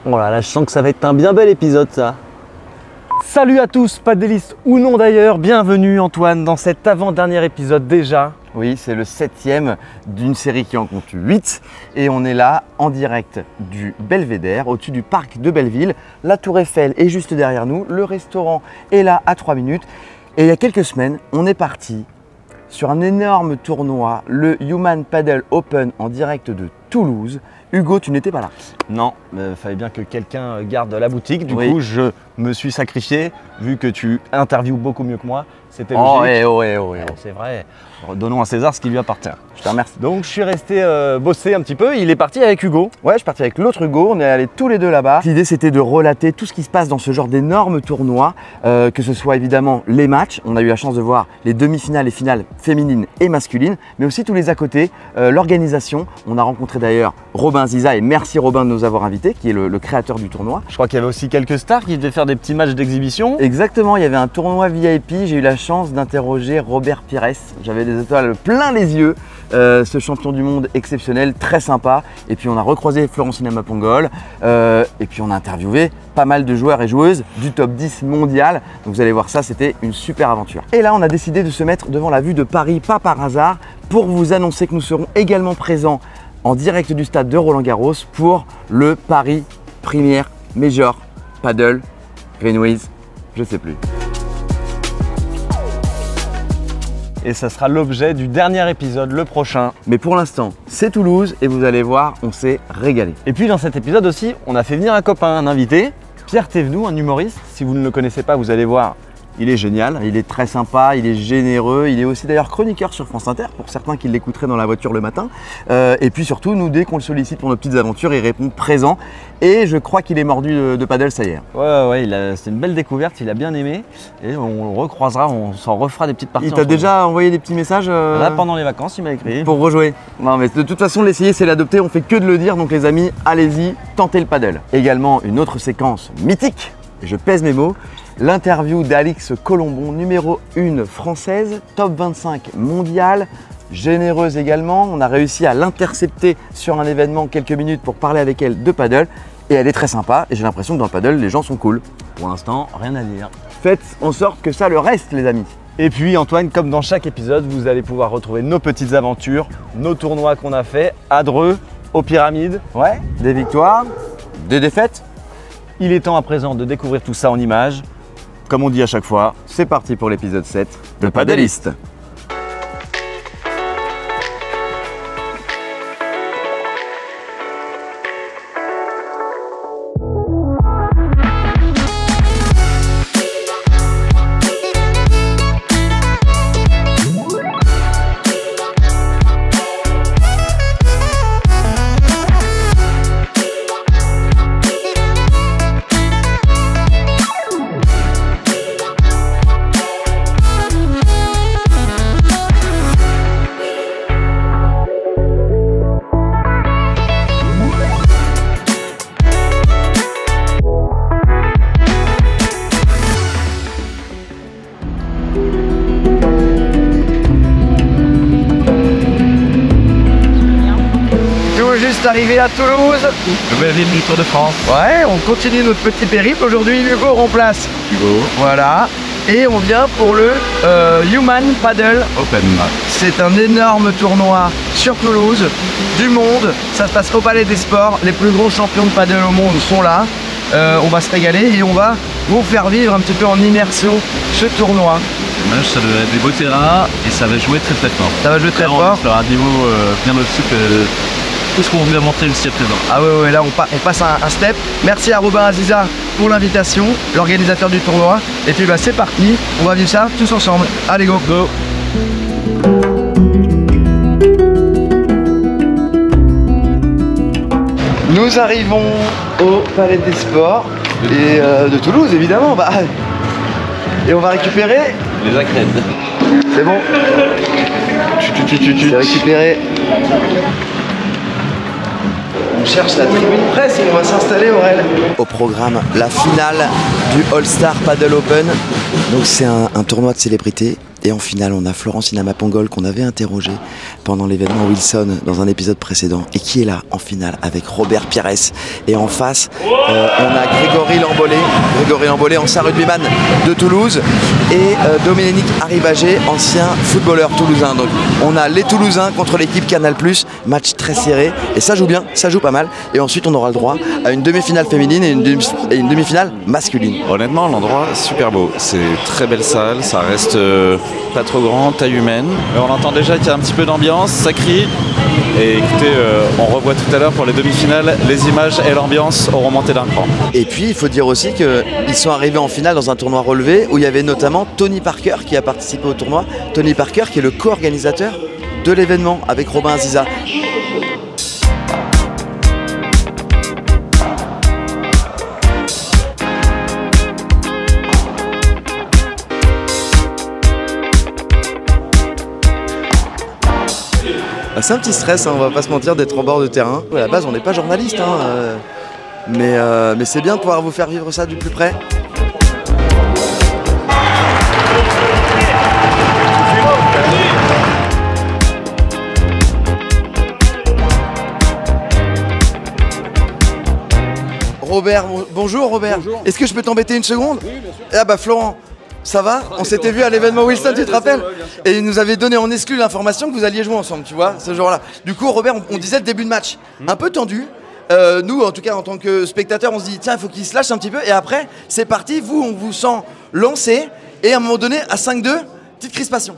Oh là là, je sens que ça va être un bien bel épisode ça. Salut à tous, paddlistes ou non d'ailleurs, bienvenue Antoine dans cet avant-dernier épisode déjà. Oui, c'est le 7e d'une série qui en compte 8 et on est là en direct du Belvédère, au-dessus du parc de Belleville. La Tour Eiffel est juste derrière nous, le restaurant est là à 3 minutes. Et il y a quelques semaines, on est parti sur un énorme tournoi, le Human Paddle Open en direct de Toulouse. Hugo, tu n'étais pas là. Non, il fallait bien que quelqu'un garde la boutique, du coup je me suis sacrifié, vu que tu interviews beaucoup mieux que moi, c'était logique. C'est vrai, donnons à César ce qui lui appartient. Je te remercie. Donc je suis resté bosser un petit peu, il est parti avec Hugo. Ouais, je suis parti avec l'autre Hugo, on est allés tous les deux là-bas. L'idée c'était de relater tout ce qui se passe dans ce genre d'énormes tournois, que ce soit évidemment les matchs, on a eu la chance de voir les demi-finales et finales féminines et masculines, mais aussi tous les à côté, l'organisation. On a rencontré d'ailleurs Robin Ziza et merci Robin de nous avoir invités, qui est le créateur du tournoi. Je crois qu'il y avait aussi quelques stars qui devaient faire des petits matchs d'exhibition. Exactement, il y avait un tournoi VIP, j'ai eu la chance d'interroger Robert Pires, j'avais des étoiles plein les yeux, ce champion du monde exceptionnel, très sympa. Et puis on a recroisé Florentine Amapongol et puis on a interviewé pas mal de joueurs et joueuses du top 10 mondial. Donc vous allez voir ça, c'était une super aventure. Et là on a décidé de se mettre devant la vue de Paris, pas par hasard, pour vous annoncer que nous serons également présents en direct du stade de Roland-Garros pour le Paris Premier Major Paddle Greenwiz, je sais plus. Et ça sera l'objet du dernier épisode, le prochain. Mais pour l'instant, c'est Toulouse et vous allez voir, on s'est régalé. Et puis dans cet épisode aussi, on a fait venir un copain, un invité, Pierre Thévenoud, un humoriste. Si vous ne le connaissez pas, vous allez voir, il est génial. Il est très sympa, il est généreux, il est aussi d'ailleurs chroniqueur sur France Inter, pour certains qui l'écouteraient dans la voiture le matin. Et puis surtout, nous, dès qu'on le sollicite pour nos petites aventures, il répond présent. Et je crois qu'il est mordu de paddle, ça y est. Ouais, c'est une belle découverte, il a bien aimé. Et on le recroisera, on s'en refera des petites parties. Il t'a déjà envoyé des petits messages Là, pendant les vacances, il m'a écrit. Pour rejouer. Non mais de toute façon, l'essayer, c'est l'adopter, on fait que de le dire. Donc les amis, allez-y, tentez le paddle. Également, une autre séquence mythique, je pèse mes mots. L'interview d'Alix Colombon, numéro 1 française, top 25 mondial, généreuse également. On a réussi à l'intercepter sur un événement quelques minutes pour parler avec elle de paddle. Et elle est très sympa et j'ai l'impression que dans le paddle, les gens sont cool. Pour l'instant, rien à dire. Faites en sorte que ça le reste, les amis. Et puis Antoine, comme dans chaque épisode, vous allez pouvoir retrouver nos petites aventures, nos tournois qu'on a fait à Dreux, aux Pyramides. Ouais, des victoires, des défaites. Il est temps à présent de découvrir tout ça en images. Comme on dit à chaque fois, c'est parti pour l'épisode 7 de Paddlist. Arrivé à Toulouse. Nouvelle ville du Tour de France. Ouais, on continue notre petit périple. Aujourd'hui, Hugo remplace Hugo. Voilà. Et on vient pour le Human Paddle Open. C'est un énorme tournoi sur Toulouse, du monde. Ça se passe au Palais des Sports. Les plus gros champions de paddle au monde sont là. On va se régaler et on va vous faire vivre un petit peu en immersion ce tournoi. Ça doit être des beaux terrains et ça va jouer très fort. Ça va jouer très fort. Ça sera un niveau bien au-dessus que tout ce qu'on vous a montré jusqu'à présent. Ah ouais, là on passe un step. Merci à Robin Aziza pour l'invitation, l'organisateur du tournoi. Et puis c'est parti, on va vivre ça tous ensemble. Allez go. Nous arrivons au Palais des Sports et de Toulouse évidemment. Et on va récupérer les accrèdes. C'est bon. C'est récupéré. On cherche la tribune presse et on va s'installer, Aurel. Au programme, la finale du All-Star Paddle Open. Donc c'est un tournoi de célébrités. Et en finale, on a Florentine Mapongol qu'on avait interrogé pendant l'événement Wilson dans un épisode précédent et qui est là en finale avec Robert Pires. Et en face, on a Grégory Lambolé, ancien rugbyman de Toulouse, et Dominique Arribagé, ancien footballeur toulousain. Donc on a les Toulousains contre l'équipe Canal+, match très serré et ça joue bien, ça joue pas mal. Et ensuite on aura le droit à une demi-finale féminine et une demi-finale masculine. Honnêtement, l'endroit super beau, c'est très belle salle, ça reste pas trop grand, taille humaine. On entend déjà qu'il y a un petit peu d'ambiance, ça crie. Et écoutez, on revoit tout à l'heure pour les demi-finales, les images et l'ambiance auront monté d'un cran. Et puis il faut dire aussi qu'ils sont arrivés en finale dans un tournoi relevé où il y avait notamment Tony Parker qui a participé au tournoi. Tony Parker qui est le co-organisateur de l'événement avec Robin Aziza. C'est un petit stress, hein, on va pas se mentir, d'être en bord de terrain. À la base, on n'est pas journaliste, hein, mais c'est bien de pouvoir vous faire vivre ça du plus près. Robert, bonjour Robert. Est-ce que je peux t'embêter une seconde? Oui, bien sûr. Ah bah Florent. Ça va? On s'était vu à l'événement Wilson, tu te rappelles? Et il nous avait donné en exclu l'information que vous alliez jouer ensemble, tu vois, ce jour-là. Du coup, Robert, on disait le début de match, un peu tendu. Nous, en tout cas, en tant que spectateurs, on se dit, tiens, il faut qu'il se lâche un petit peu. Et après, c'est parti, vous, on vous sent lancé. Et à un moment donné, à 5-2, petite crispation.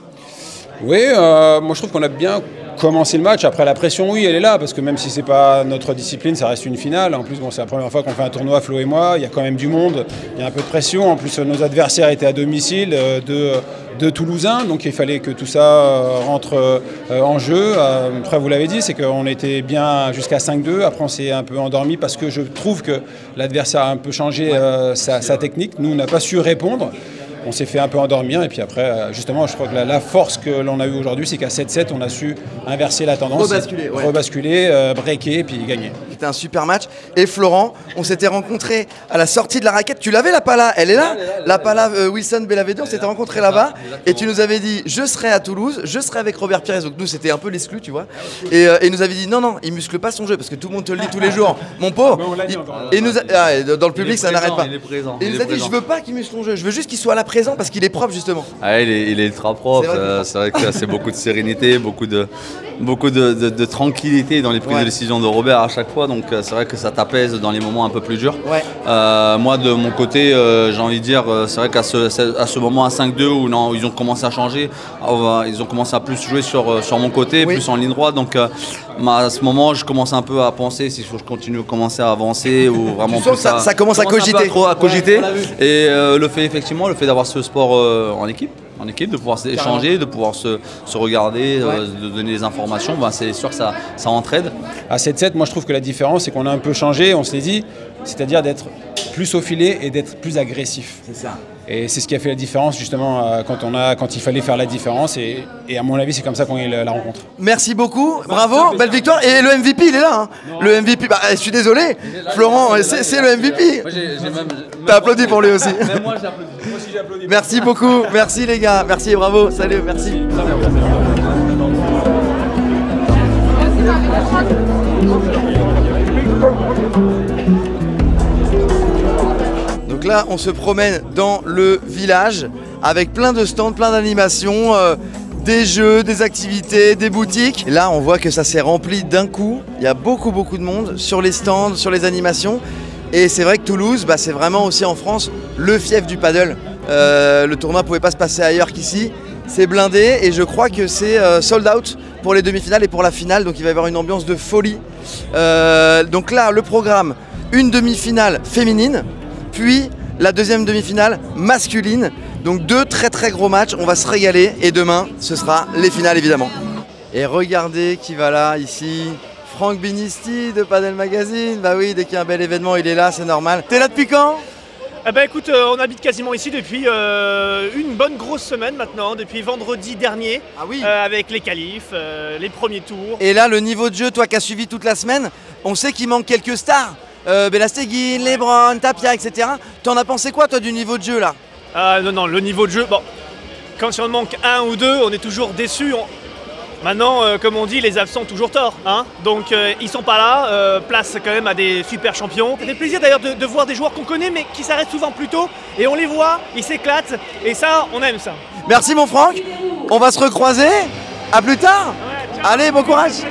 Oui, moi je trouve qu'on a bien commencé le match. Après la pression, oui, elle est là, parce que même si c'est pas notre discipline, ça reste une finale. En plus, bon, c'est la première fois qu'on fait un tournoi, Flo et moi. Il y a quand même du monde, il y a un peu de pression. En plus, nos adversaires étaient à domicile de Toulousains, donc il fallait que tout ça rentre en jeu. Après, vous l'avez dit, c'est qu'on était bien jusqu'à 5-2. Après, on s'est un peu endormi parce que je trouve que l'adversaire a un peu changé sa technique. Nous, on n'a pas su répondre. On s'est fait un peu endormir et puis après, justement, je crois que la force que l'on a eue aujourd'hui, c'est qu'à 7-7, on a su inverser la tendance, rebasculer, breaker et puis gagner. C'était un super match. Et Florent, on s'était rencontrés à la sortie de la raquette. Tu l'avais la pala, elle est là, la pala Wilson Bellavede, on s'était rencontrés là-bas. Et tu nous avais dit, je serai à Toulouse, je serai avec Robert Pires. Donc nous, c'était un peu l'exclu, tu vois. Et il nous avait dit, non, il muscle pas son jeu parce que tout le monde te le dit tous les jours. Mon pauvre. Et dans le public, ça n'arrête pas. Et il nous a dit, je veux pas qu'il muscle son jeu, je veux juste qu'il soit là présent parce qu'il est propre justement. Ah, il est ultra propre, c'est vrai que c'est beaucoup de sérénité, beaucoup de tranquillité dans les prises de décision de Robert à chaque fois, donc c'est vrai que ça t'apaise dans les moments un peu plus durs. Moi de mon côté, j'ai envie de dire, c'est vrai qu'à ce moment à 5-2 où ils ont commencé à changer, ils ont commencé à plus jouer sur mon côté, plus en ligne droite, donc à ce moment je commence un peu à penser si je continue à commencer à avancer ou vraiment plus ça commence à cogiter. À cogiter. Et le fait d'avoir ce sport en équipe, de pouvoir échanger, de pouvoir se regarder, de donner des informations, c'est sûr que ça entraide. À 7-7, moi je trouve que la différence c'est qu'on a un peu changé, on se l'est dit, c'est-à-dire d'être plus au filet et d'être plus agressif. C'est ça. Et c'est ce qui a fait la différence justement quand il fallait faire la différence et à mon avis c'est comme ça qu'on a eu la rencontre. Merci beaucoup, bravo, belle victoire. Et le MVP il est là, hein. Le MVP, je suis désolé, Florent, c'est le MVP. T'as applaudi pour lui aussi. Même moi j'ai applaudi. Moi aussi j'ai applaudi. Merci beaucoup, merci les gars, merci et bravo, salut, merci. Donc là, on se promène dans le village avec plein de stands, plein d'animations, des jeux, des activités, des boutiques. Et là, on voit que ça s'est rempli d'un coup. Il y a beaucoup de monde sur les stands, sur les animations. Et c'est vrai que Toulouse, c'est vraiment aussi en France le fief du paddle. Le tournoi ne pouvait pas se passer ailleurs qu'ici. C'est blindé et je crois que c'est sold out pour les demi-finales et pour la finale. Donc il va y avoir une ambiance de folie. Donc là, le programme, une demi-finale féminine, puis la deuxième demi-finale masculine. Donc deux très gros matchs, on va se régaler. Et demain, ce sera les finales évidemment. Et regardez qui va là, ici. Franck Binisti de Padel Magazine. Bah oui, dès qu'il y a un bel événement, il est là, c'est normal. T'es là depuis quand? Écoute, on habite quasiment ici depuis une bonne grosse semaine maintenant, depuis vendredi dernier, avec les qualifs, les premiers tours. Et là, le niveau de jeu, toi qui as suivi toute la semaine, on sait qu'il manque quelques stars. Belasteguin, Lebron, Tapia, etc. T'en as pensé quoi toi du niveau de jeu là? Non, le niveau de jeu, quand il en manque un ou deux, on est toujours déçu. Maintenant, comme on dit, les absents ont toujours tort. Hein, donc ils sont pas là, place quand même à des super champions. Ça fait plaisir d'ailleurs de voir des joueurs qu'on connaît mais qui s'arrêtent souvent plus tôt. Et on les voit, ils s'éclatent. Et ça, on aime ça. Merci mon Franck, on va se recroiser. À plus tard. Ouais, allez, bon courage.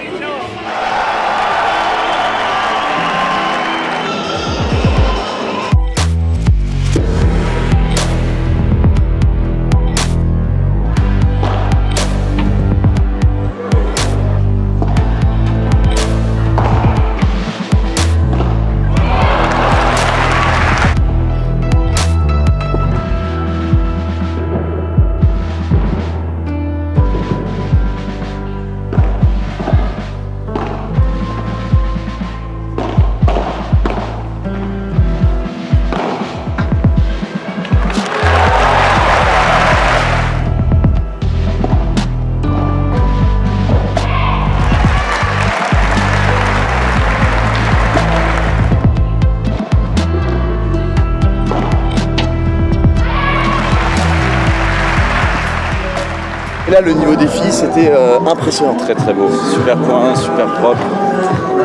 Et là, le niveau des filles, c'était impressionnant. Très très beau, super point, super propre.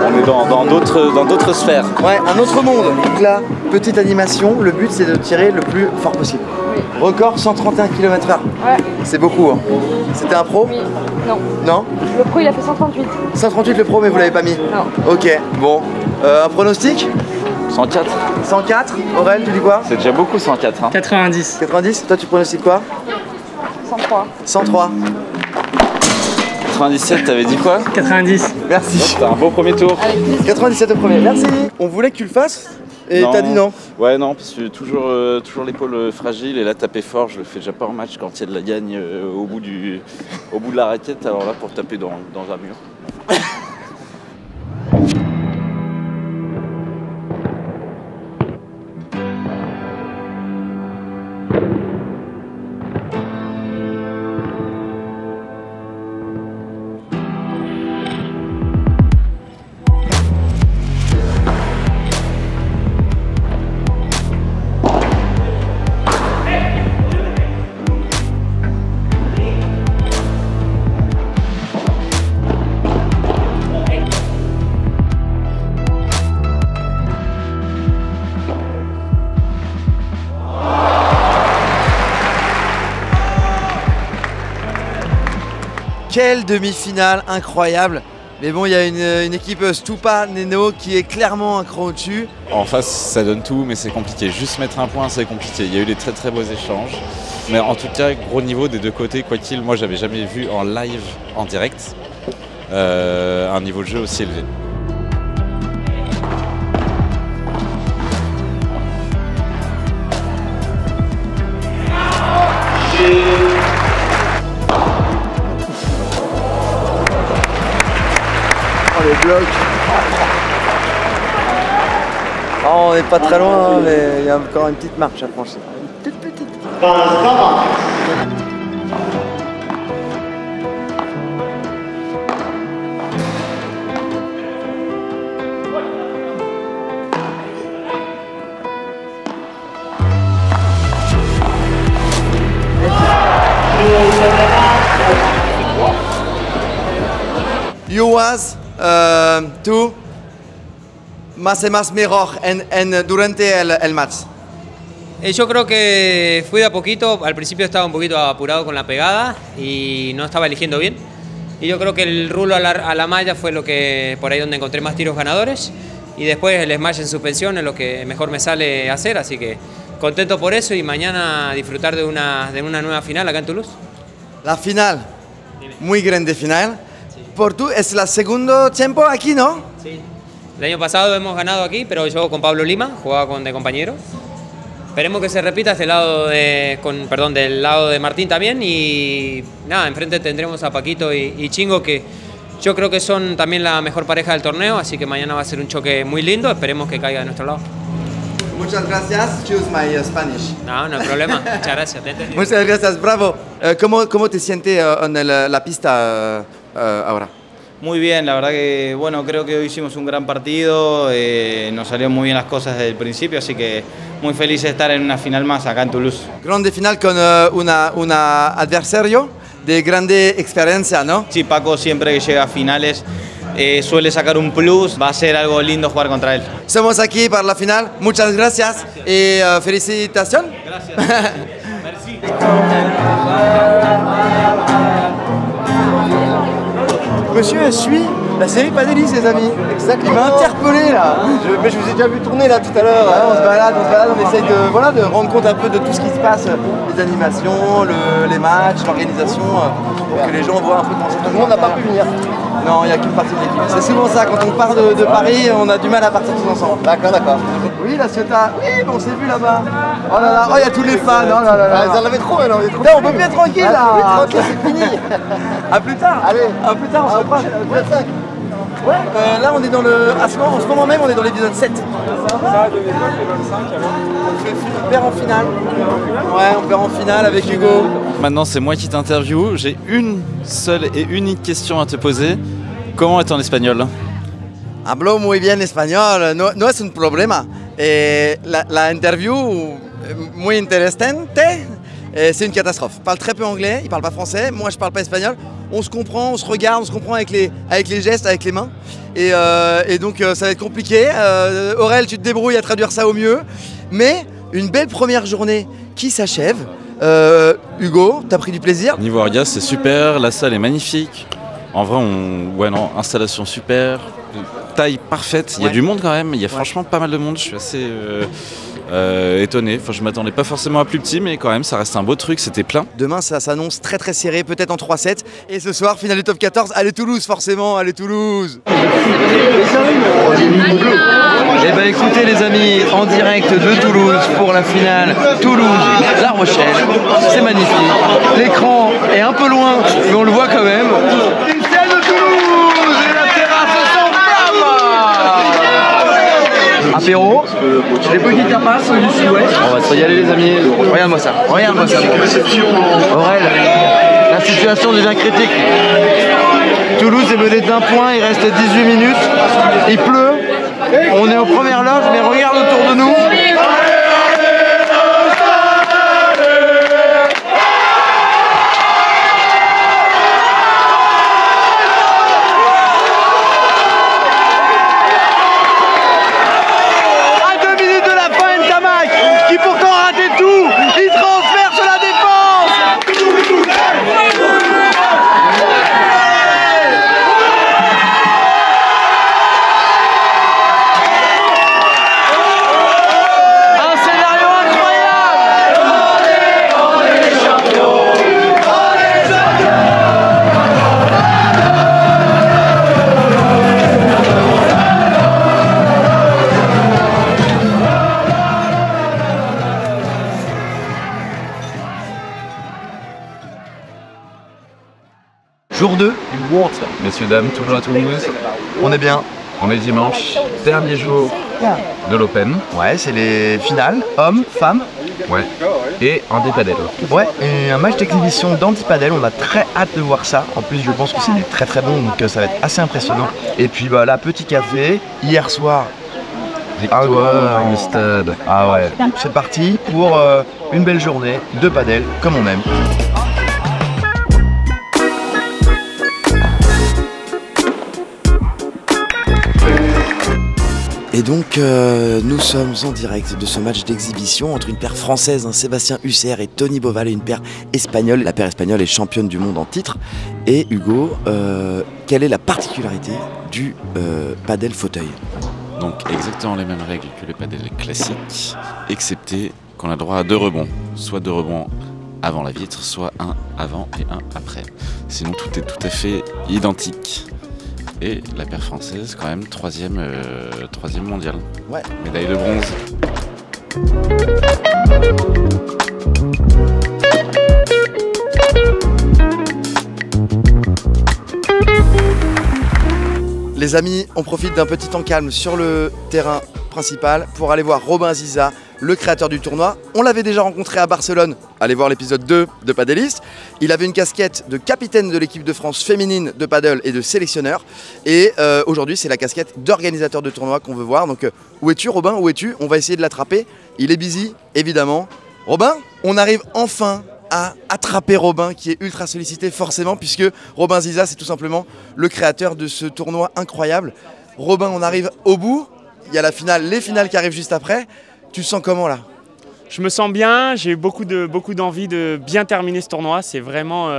On est dans d'autres sphères. Ouais, un autre monde. Donc là, petite animation, le but c'est de tirer le plus fort possible. Oui. Record 131 km/h. Ouais. C'est beaucoup. Hein. C'était un pro? Oui. Non. Non? Le pro il a fait 138. 138 le pro, mais vous l'avez pas mis? Non. Ok, bon. Un pronostic? 104. 104? Aurel, tu dis quoi? C'est déjà beaucoup 104. Hein. 90. 90? Toi tu pronostiques quoi? 103. 103. 97, t'avais dit quoi? 90. Merci. C'était un beau premier tour. 97 au premier, merci. On voulait que tu le fasses et t'as dit non. Ouais, non, parce que toujours l'épaule fragile et là taper fort, je le fais déjà pas en match quand il y a de la gagne au bout de la raquette, alors là pour taper dans un mur. Quelle demi-finale incroyable. Mais bon, il y a une équipe Stupa Neno qui est clairement un cran au-dessus. En face, ça donne tout, mais c'est compliqué. Juste mettre un point, c'est compliqué. Il y a eu des très très beaux échanges. Mais en tout cas, gros niveau des deux côtés, quoi qu'il, moi j'avais jamais vu en live, en direct, un niveau de jeu aussi élevé. Les blocs. Oh, on n'est pas très loin, hein, mais il y a encore une petite marche à franchir. Une toute petite. You was tú más y más mejor durante el match. Yo creo que fui de a poquito, al principio estaba un poquito apurado con la pegada y no estaba eligiendo bien. Y yo creo que el rulo a la malla fue lo que por ahí donde encontré más tiros ganadores. Y después el smash en suspensión es lo que mejor me sale hacer, así que contento por eso y mañana disfrutar de una nueva final acá en Toulouse. La final, muy grande final. Por tú es el segundo tiempo aquí, ¿no? Sí. El año pasado hemos ganado aquí, pero yo con Pablo Lima, jugaba de compañero. Esperemos que se repita del lado de Martín también y nada, enfrente tendremos a Paquito y Chingo que yo creo que son también la mejor pareja del torneo, así que mañana va a ser un choque muy lindo, esperemos que caiga de nuestro lado. Muchas gracias, choose my Spanish. No hay problema, muchas gracias. Muchas gracias, bravo. ¿Cómo te sientes en la pista ahora? Muy bien, la verdad que bueno, creo que hoy hicimos un gran partido, nos salieron muy bien las cosas desde el principio, así que muy feliz de estar en una final más acá en Toulouse. Grande final con un adversario de grande experiencia, ¿no? Sí, Paco siempre que llega a finales suele sacar un plus, va a ser algo lindo jugar contra él. Estamos aquí para la final, muchas gracias y felicitaciones. Gracias. Merci. Monsieur suit la série Padelis, les amis. Exactement. Il m'a interpellé là. Mais je vous ai déjà vu tourner là tout à l'heure. Ouais, on se balade, on essaye de rendre compte un peu de tout ce qui se passe, les animations, les matchs, l'organisation, pour que les gens voient un peu comment ça se passe. Tout le monde n'a pas pu venir. Non, il n'y a qu'une partie de l'équipe. C'est souvent ça, quand on part de Paris, on a du mal à partir tous ensemble. D'accord, d'accord. Oui, la Ciotat, oui, on s'est vu là-bas. Oh là là, oh, il y a tous les fans, oh là là là. Vous en avez trop, alors. Non, on peut plus être tranquille là. Tranquille, c'est fini. À plus tard. Allez, à plus tard, on se reprend. Ouais, là on est dans en ce moment même on est dans l'épisode 7. On perd en finale. Ouais, on perd en finale avec Hugo. Maintenant c'est moi qui t'interviewe. J'ai une seule et unique question à te poser. Comment est en espagnol? Hablo muy bien español, no es un problema. La interview muy interesante. C'est une catastrophe. Il parle très peu anglais, il parle pas français, moi je parle pas espagnol. On se comprend, on se regarde, on se comprend avec les gestes, avec les mains. Et donc ça va être compliqué. Aurel, tu te débrouilles à traduire ça au mieux. Mais une belle première journée qui s'achève. Hugo, t'as pris du plaisir? Niveau Argas, c'est super, la salle est magnifique. En vrai, installation super, taille parfaite. Il y a du monde quand même, il y a franchement pas mal de monde. Je suis assez étonné. Enfin, je m'attendais pas forcément à plus petit, mais quand même, ça reste un beau truc, c'était plein. Demain, ça s'annonce très très serré, peut-être en 3-7. Et ce soir, finale du top 14, allez Toulouse, forcément, allez Toulouse. Eh ben écoutez les amis, en direct de Toulouse pour la finale Toulouse-La Rochelle. C'est magnifique. L'écran est un peu loin, mais on le voit quand même. Une scène de Toulouse et la terrasse s'enflamme. Apéro, les petites tapas du sud-ouest. On va y aller les amis. Regarde-moi ça, regarde-moi ça. Aurel, la situation devient critique. Toulouse est menée d'un point, il reste 18 minutes. Il pleut. On est aux premières loges, mais regarde autour de nous. À 2 minutes de la fin, Ntamak, qui pourtant a raté tout, il transperce la défense. Jour 2 du World, messieurs, dames, toujours à Toulouse. On est bien. On est dimanche, dernier jour de l'Open. Ouais, c'est les finales, hommes, femmes. Ouais, et handi-padel. Ouais, et un match d'exhibition d'handi-padel, on a très hâte de voir ça. En plus, je pense que c'est très très bon, donc ça va être assez impressionnant. Et puis bah là, petit café, hier soir. Victoire au stade. Ah ouais, c'est parti pour une belle journée de padel, comme on aime. Et donc nous sommes en direct de ce match d'exhibition entre une paire française, Sébastien Huser et Tony Boval, et une paire espagnole. La paire espagnole est championne du monde en titre. Et Hugo, quelle est la particularité du padel fauteuil? Donc exactement les mêmes règles que le padel classique, excepté qu'on a droit à 2 rebonds. Soit 2 rebonds avant la vitre, soit un avant et un après. Sinon tout est tout à fait identique. Et la paire française, quand même, 3e mondial. Ouais. Médaille de bronze. Les amis, on profite d'un petit temps calme sur le terrain principale pour aller voir Robin Ziza, le créateur du tournoi. On l'avait déjà rencontré à Barcelone, allez voir l'épisode 2 de Padelliste. Il avait une casquette de capitaine de l'équipe de France féminine de paddle et de sélectionneur. Et aujourd'hui, c'est la casquette d'organisateur de tournoi qu'on veut voir. Donc où es-tu Robin, où es-tu? On va essayer de l'attraper. Il est busy, évidemment. Robin, on arrive enfin à attraper Robin qui est ultra sollicité forcément puisque Robin Ziza c'est tout simplement le créateur de ce tournoi incroyable. Robin, on arrive au bout, il y a la finale, les finales qui arrivent juste après. Tu te sens comment là? Je me sens bien, j'ai eu beaucoup d'envie de bien terminer ce tournoi. C'est vraiment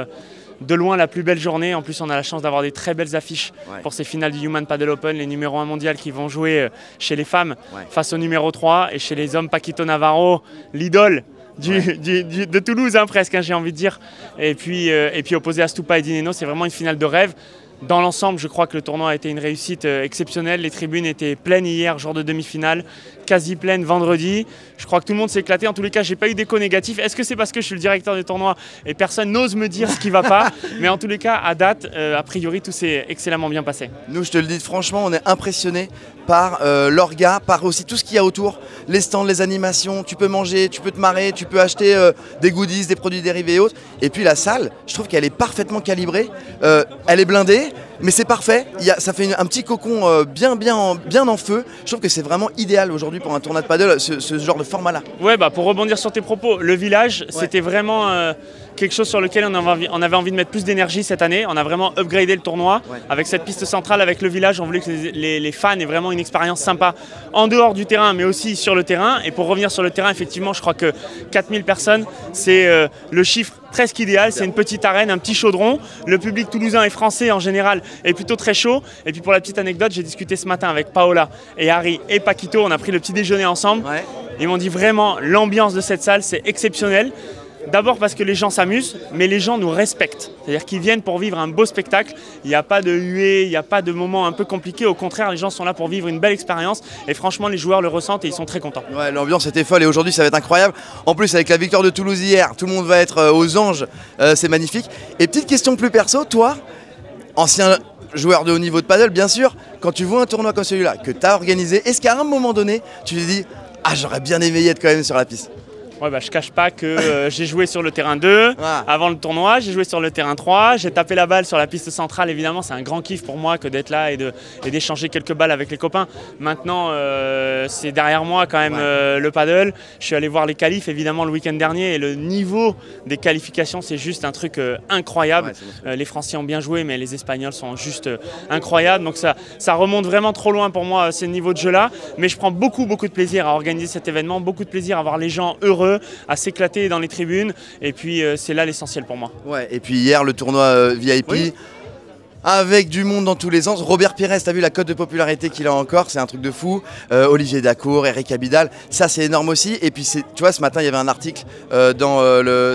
de loin la plus belle journée. En plus on a la chance d'avoir des très belles affiches pour ces finales du Human Paddle Open, les numéros 1 mondial qui vont jouer chez les femmes face au numéro 3 et chez les hommes Paquito Navarro, l'idole de Toulouse presque, j'ai envie de dire. Et puis opposé à Stupa et Dineno, c'est vraiment une finale de rêve. Dans l'ensemble, je crois que le tournoi a été une réussite exceptionnelle. Les tribunes étaient pleines hier, jour de demi-finale, quasi pleines vendredi. Je crois que tout le monde s'est éclaté. En tous les cas, j'ai pas eu d'écho négatif. Est-ce que c'est parce que je suis le directeur du tournoi et personne n'ose me dire ce qui va pas? Mais en tous les cas, à date, a priori, tout s'est excellemment bien passé. Nous, je te le dis franchement, on est impressionnés par l'orga, par aussi tout ce qu'il y a autour. Les stands, les animations, tu peux manger, tu peux te marrer, tu peux acheter des goodies, des produits dérivés et autres. Et puis la salle, je trouve qu'elle est parfaitement calibrée. Elle est blindée. Mais c'est parfait, ça fait un petit cocon bien en feu. Je trouve que c'est vraiment idéal aujourd'hui pour un tournoi de paddle, ce genre de format-là. Ouais, pour rebondir sur tes propos, le village, c'était vraiment quelque chose sur lequel on avait envie de mettre plus d'énergie cette année. On a vraiment upgradé le tournoi avec cette piste centrale, avec le village. On voulait que les fans aient vraiment une expérience sympa en dehors du terrain, mais aussi sur le terrain. Et pour revenir sur le terrain, effectivement, je crois que 4000 personnes, c'est le chiffre presque idéal. C'est une petite arène, un petit chaudron. Le public toulousain et français en général est plutôt très chaud. Et puis pour la petite anecdote, j'ai discuté ce matin avec Paola et Harry et Paquito. On a pris le petit déjeuner ensemble. Ils m'ont dit vraiment l'ambiance de cette salle, c'est exceptionnel. D'abord parce que les gens s'amusent, mais les gens nous respectent. C'est-à-dire qu'ils viennent pour vivre un beau spectacle. Il n'y a pas de huée, il n'y a pas de moments un peu compliqués. Au contraire, les gens sont là pour vivre une belle expérience. Et franchement, les joueurs le ressentent et ils sont très contents. Ouais, l'ambiance était folle et aujourd'hui, ça va être incroyable. En plus, avec la victoire de Toulouse hier, tout le monde va être aux anges. C'est magnifique. Et petite question plus perso, toi, ancien joueur de haut niveau de paddle, bien sûr, quand tu vois un tournoi comme celui-là, que tu as organisé, est-ce qu'à un moment donné, tu te dis « Ah, j'aurais bien aimé y être quand même sur la piste ». Ouais, je cache pas que j'ai joué sur le terrain 2 avant le tournoi, j'ai joué sur le terrain 3, j'ai tapé la balle sur la piste centrale. Évidemment, c'est un grand kiff pour moi que d'être là et d'échanger quelques balles avec les copains. Maintenant, c'est derrière moi quand même le paddle. Je suis allé voir les qualifs évidemment le week-end dernier et le niveau des qualifications, c'est juste un truc incroyable. Les Français ont bien joué, mais les Espagnols sont juste incroyables. Donc ça remonte vraiment trop loin pour moi, ces niveaux de jeu-là. Mais je prends beaucoup de plaisir à organiser cet événement, beaucoup de plaisir à voir les gens heureux, à s'éclater dans les tribunes, et puis c'est là l'essentiel pour moi. Ouais, et puis hier le tournoi VIP avec du monde dans tous les sens. Robert Pires, t'as vu la cote de popularité qu'il a encore, c'est un truc de fou. Olivier Dacour, Eric Abidal, ça c'est énorme aussi. Et puis tu vois, ce matin il y avait un article dans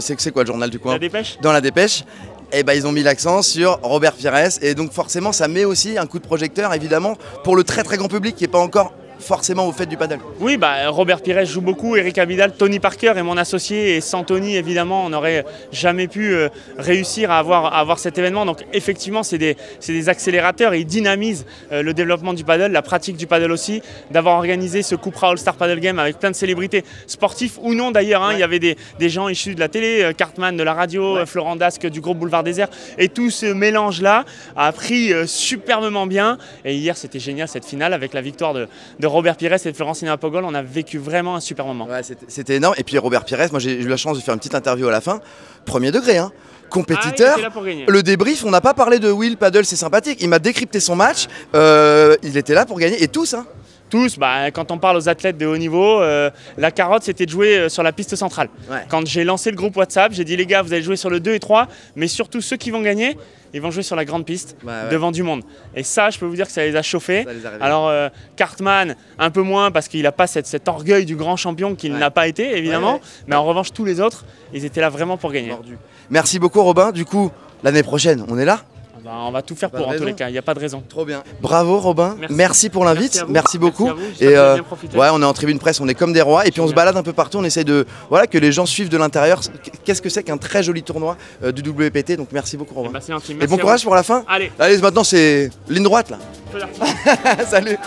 c'est quoi le journal du coin? La Dépêche. Dans la Dépêche. Et ils ont mis l'accent sur Robert Pires et donc forcément ça met aussi un coup de projecteur évidemment pour le très grand public qui n'est pas encore forcément au fait du paddle. Oui, Robert Pires joue beaucoup, Eric Abidal, Tony Parker est mon associé et sans Tony évidemment on n'aurait jamais pu réussir à avoir cet événement. Donc effectivement c'est des accélérateurs et ils dynamisent le développement du paddle, la pratique du paddle aussi, d'avoir organisé ce Cupra All-Star Paddle Game avec plein de célébrités sportifs ou non d'ailleurs. Il y avait des gens issus de la télé, Cartman de la radio, Florent Dasque du groupe Boulevard Désert, et tout ce mélange là a pris superbement bien. Et hier c'était génial cette finale avec la victoire de Robert Pires et de Florentine Apogol. On a vécu vraiment un super moment. Ouais, c'était énorme. Et puis Robert Pires, moi j'ai eu la chance de faire une petite interview à la fin. Premier degré, compétiteur. Le débrief, on n'a pas parlé de Will Paddle, c'est sympathique. Il m'a décrypté son match. Il était là pour gagner. Et tous, Tous, quand on parle aux athlètes de haut niveau, la carotte c'était de jouer sur la piste centrale. Quand j'ai lancé le groupe WhatsApp, j'ai dit les gars, vous allez jouer sur le 2 et 3, mais surtout ceux qui vont gagner, ils vont jouer sur la grande piste devant du monde. Et ça, je peux vous dire que ça les a chauffés. Alors Cartman, un peu moins parce qu'il n'a pas cet orgueil du grand champion qu'il n'a pas été évidemment, mais en revanche tous les autres, ils étaient là vraiment pour gagner. Merci beaucoup Robin, du coup l'année prochaine on est là? On va tout faire pour en tous les cas, il n'y a pas de raison. Trop bien. Bravo Robin, merci pour l'invite, merci beaucoup. Et on est en tribune presse, on est comme des rois et puis on se balade un peu partout, on essaye de que les gens suivent de l'intérieur. Qu'est-ce que c'est qu'un très joli tournoi du WPT, donc merci beaucoup Robin. Et bon courage pour la fin. Allez, maintenant c'est ligne droite là. Salut.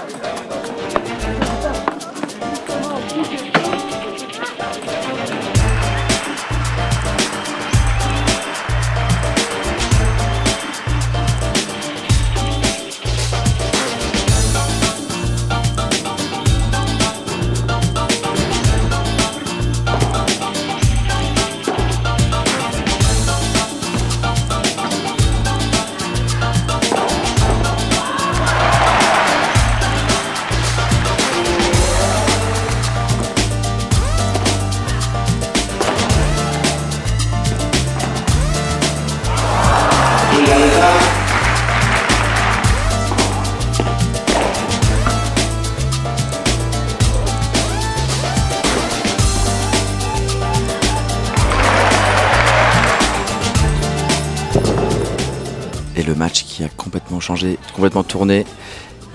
le match qui a complètement changé, complètement tourné.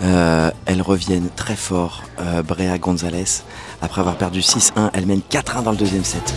Elles reviennent très fort, Brea González. Après avoir perdu 6-1, elle mène 4-1 dans le deuxième set.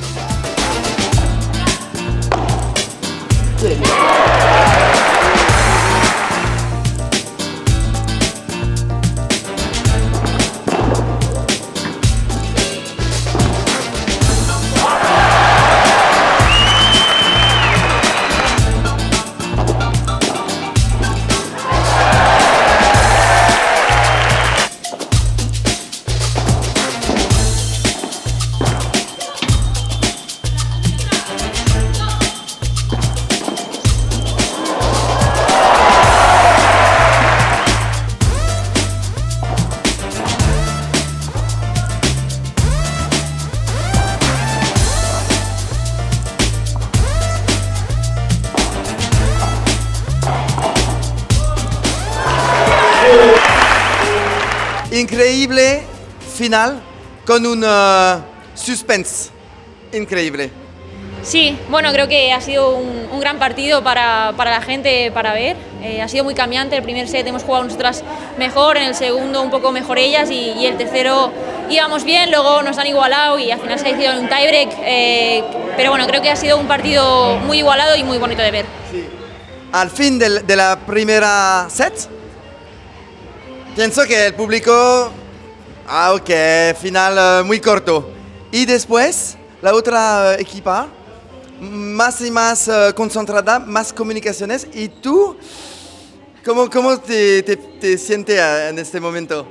Increíble final con un suspense increíble. Sí, bueno, creo que ha sido un gran partido para la gente para ver. Ha sido muy cambiante. El primer set hemos jugado nosotras mejor, en el segundo un poco mejor ellas y el tercero íbamos bien, luego nos han igualado y al final se ha decidido en un tiebreak. Pero bueno, creo que ha sido un partido muy igualado y muy bonito de ver. Sí. Al fin de la primera set, pienso que el público, ok, final muy corto. Y después, la otra equipa, más y más concentrada, más comunicaciones. ¿Y tú, cómo te sientes en este momento?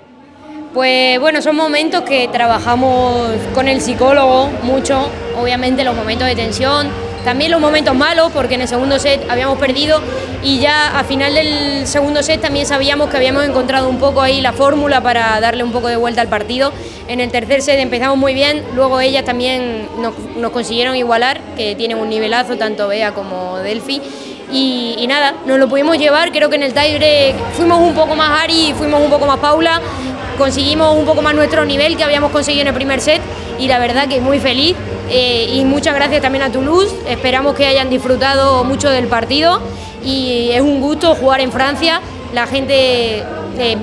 Pues bueno, son momentos que trabajamos con el psicólogo mucho, obviamente los momentos de tensión, también los momentos malos, porque en el segundo set habíamos perdido y ya a final del segundo set también sabíamos que habíamos encontrado un poco ahí la fórmula para darle un poco de vuelta al partido. En el tercer set empezamos muy bien, luego ellas también nos consiguieron igualar, que tienen un nivelazo, tanto Bea como Delphi. Y nada, nos lo pudimos llevar, creo que en el tiebreak fuimos un poco más Ari, fuimos un poco más Paula, conseguimos un poco más nuestro nivel que habíamos conseguido en el primer set y la verdad que muy feliz y muchas gracias también a Toulouse, esperamos que hayan disfrutado mucho del partido y es un gusto jugar en Francia, la gente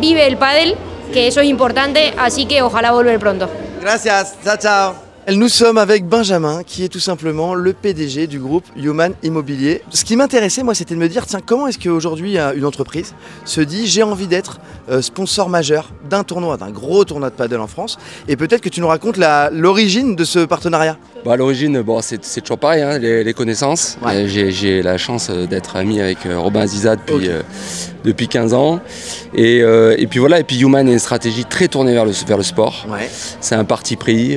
vive el pádel, que eso es importante, así que ojalá volver pronto. Gracias, chao chao. Nous sommes avec Benjamin, qui est tout simplement le PDG du groupe Human Immobilier. Ce qui m'intéressait, moi, c'était de me dire, tiens, comment est-ce qu'aujourd'hui une entreprise se dit, j'ai envie d'être sponsor majeur d'un tournoi, d'un gros tournoi de paddle en France, et peut-être que tu nous racontes l'origine de ce partenariat. Bah, à l'origine, bon, c'est toujours pareil, hein, les connaissances. Ouais. J'ai la chance d'être ami avec Robin Aziza depuis 15 ans. Et puis voilà, et puis Human a une stratégie très tournée vers le sport. Ouais. C'est un parti pris.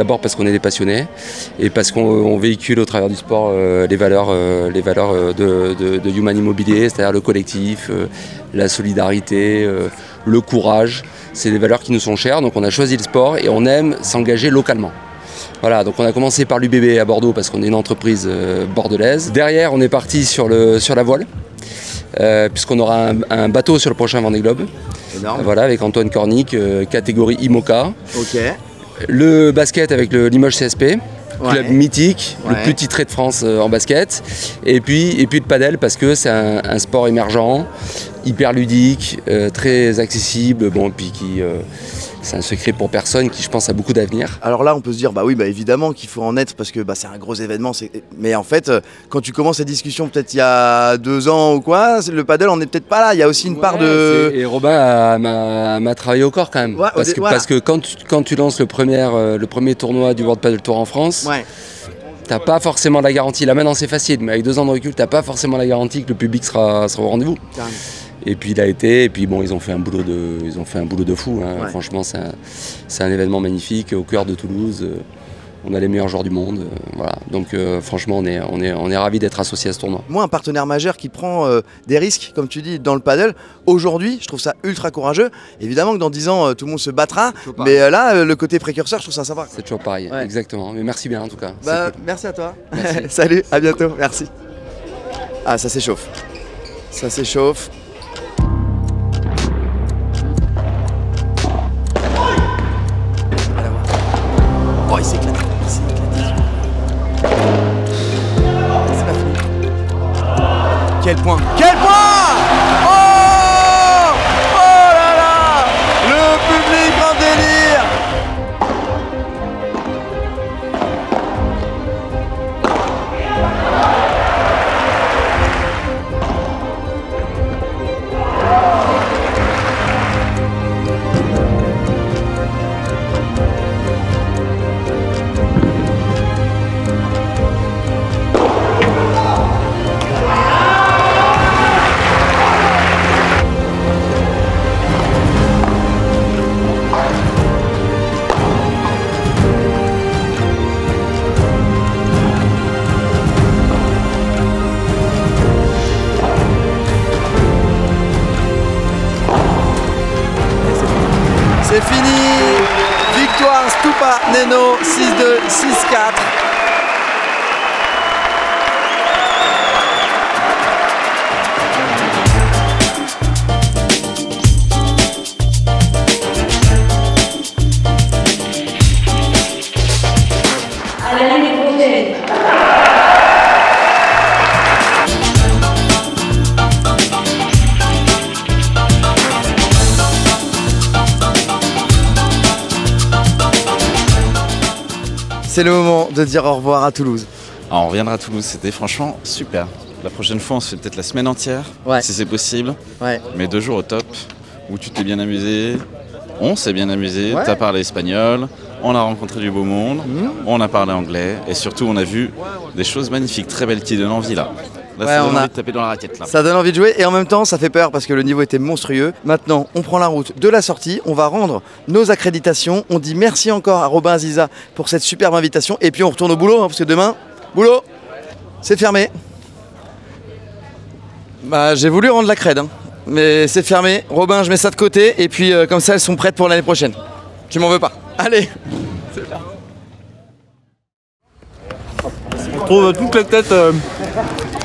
D'abord parce qu'on est des passionnés et parce qu'on véhicule au travers du sport les valeurs de Human Immobilier, c'est-à-dire le collectif, la solidarité, le courage. C'est des valeurs qui nous sont chères, donc on a choisi le sport et on aime s'engager localement. Voilà, donc on a commencé par l'UBB à Bordeaux parce qu'on est une entreprise bordelaise. Derrière, on est parti sur la voile, puisqu'on aura un bateau sur le prochain Vendée Globe. Énorme. Voilà, avec Antoine Cornic, catégorie IMOCA. Ok. Le basket avec le Limoges CSP, club mythique, le plus titré de France en basket. Et puis le padel parce que c'est un sport émergent, hyper ludique, très accessible, bon, puis qui... c'est un secret pour personne qui, je pense, a beaucoup d'avenir. Alors là, on peut se dire, bah oui, bah évidemment qu'il faut en être parce que bah, c'est un gros événement. Mais en fait, quand tu commences cette discussion, peut-être il y a 2 ans ou quoi, le paddle, on n'est peut-être pas là. Il y a aussi une part de... Et Robin m'a travaillé au corps quand même. Ouais, parce que quand tu lances le premier tournoi du World Padel Tour en France, t'as pas forcément la garantie. Là maintenant, c'est facile, mais avec 2 ans de recul, t'as pas forcément la garantie que le public sera au rendez-vous. Carrément. Et puis il a été, et puis bon, ils ont fait un boulot de fou. Hein. Franchement, c'est un événement magnifique au cœur de Toulouse. On a les meilleurs joueurs du monde, voilà. Donc franchement, on est ravis d'être associés à ce tournoi. Moi, un partenaire majeur qui prend des risques, comme tu dis, dans le paddle, aujourd'hui, je trouve ça ultra courageux. Évidemment que dans 10 ans, tout le monde se battra, mais là, le côté précurseur, je trouve ça sympa. C'est toujours pareil, exactement. Mais merci bien en tout cas. Bah, cool. Merci à toi. Merci. Salut, à bientôt, merci. Ah, ça s'échauffe. Ça s'échauffe. Oh, il s'est éclaté. C'est pas fini. Quel point! Quel point! Stupa Neno 6-2, 6-4. C'est le moment de dire au revoir à Toulouse. Alors on reviendra à Toulouse, c'était franchement super. La prochaine fois on se fait peut-être la semaine entière, si c'est possible. Mais 2 jours au top, où tu t'es bien amusé, on s'est bien amusé, t'as parlé espagnol, on a rencontré du beau monde, on a parlé anglais et surtout on a vu des choses magnifiques, très belles qui donnent envie là. Là, ça donne envie de taper dans la raquette là. Ça donne envie de jouer et en même temps ça fait peur parce que le niveau était monstrueux. Maintenant on prend la route de la sortie, on va rendre nos accréditations. On dit merci encore à Robin Aziza pour cette superbe invitation et puis on retourne au boulot parce que demain, boulot, c'est fermé. Bah j'ai voulu rendre la crède mais c'est fermé. Robin, je mets ça de côté et puis comme ça elles sont prêtes pour l'année prochaine. Tu m'en veux pas. Allez. On retrouve toutes les têtes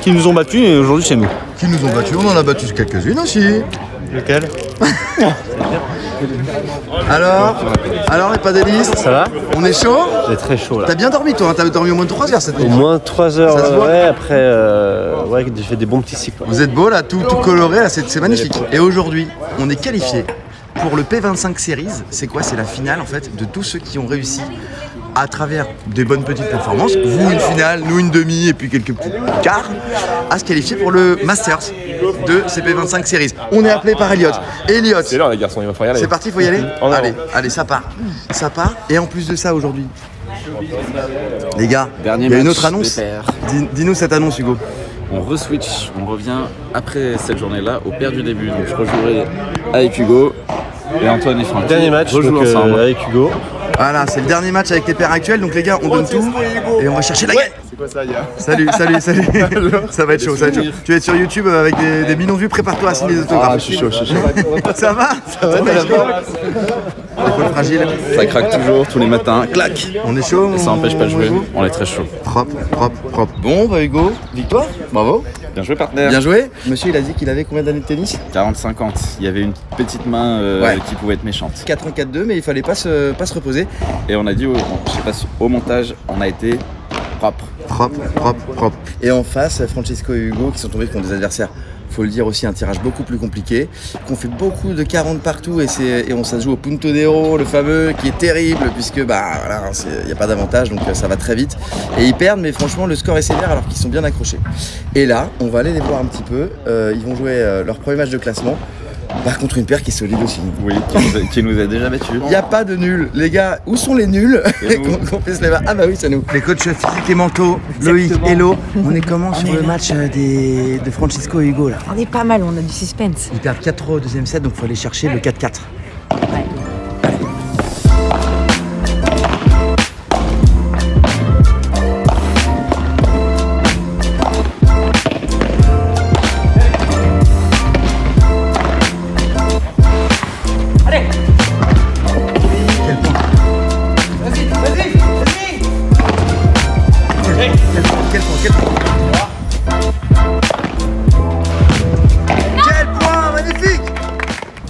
qui nous ont battus et aujourd'hui c'est nous. Qui nous ont battus, on en a battu quelques-unes aussi. Lequel? Alors les padélistes, ça va? On est chaud? C'est très chaud là. T'as bien dormi toi, t'as dormi au moins 3 heures cette nuit. Au moins 3 heures, ouais, après j'ai fait des bons petits cycles. Vous êtes beau là, tout coloré, là, c'est magnifique. Et aujourd'hui, on est qualifié pour le P25 Series. C'est quoi? C'est la finale en fait de tous ceux qui ont réussi à travers des bonnes petites performances, vous une finale, nous une demi et puis quelques petits quarts, à se qualifier pour le Masters de CP25 Series. On est appelé par Elliot. Elliot, c'est l'heure les garçons, il va falloir y aller. C'est parti, il faut y aller. Allez, ça part. Ça part. Et en plus de ça aujourd'hui, les gars, il y a une autre annonce. Dis-nous cette annonce, Hugo. On re-switch, on revient après cette journée-là au père du début. Donc je rejouerai avec Hugo et Antoine et Franck. Dernier match rejouent ensemble avec Hugo. Voilà, c'est le dernier match avec les pairs actuels, donc les gars, on donne tout et on va chercher la gagne. C'est quoi ça, Yann? Salut. Ça va être chaud, Tu vas être sur YouTube avec des millions de vues, prépare-toi à signer des autographes. Je suis chaud. Ça va, fragile. Ça craque toujours, tous les matins, clac. On est chaud. Et ça n'empêche pas de jouer, on est très chaud. Propre. Bon, bah Hugo, victoire, bravo. Bien joué, partenaire. Bien joué. Monsieur, il a dit qu'il avait combien d'années de tennis? 40-50. Il y avait une petite main qui pouvait être méchante. 4 ans, 4-2, mais il fallait pas se reposer. Et on a dit, au montage, on a été propre. Et en face, Francesco et Hugo qui sont tombés contre des adversaires, faut le dire aussi, un tirage beaucoup plus compliqué, qu'on fait beaucoup de 40 partout et on se joue au Punto d'Ero, le fameux, qui est terrible puisque il n'y a pas d'avantage, donc ça va très vite. Et ils perdent, mais franchement le score est sévère alors qu'ils sont bien accrochés. Et là, on va aller les voir un petit peu, ils vont jouer leur premier match de classement. Par contre, une paire qui est solide aussi. Oui, qui nous a déjà battus. Il n'y a pas de nul. Les gars, où sont les nuls? Qu'on puisse les voir. Ah bah oui, c'est nous. Les coachs physiques et mentaux, Loïc, Hello. On est comment sur le match de Francesco et Hugo là? On est pas mal, on a du suspense. Ils perdent 4-3 au deuxième set, donc il faut aller chercher le 4-4.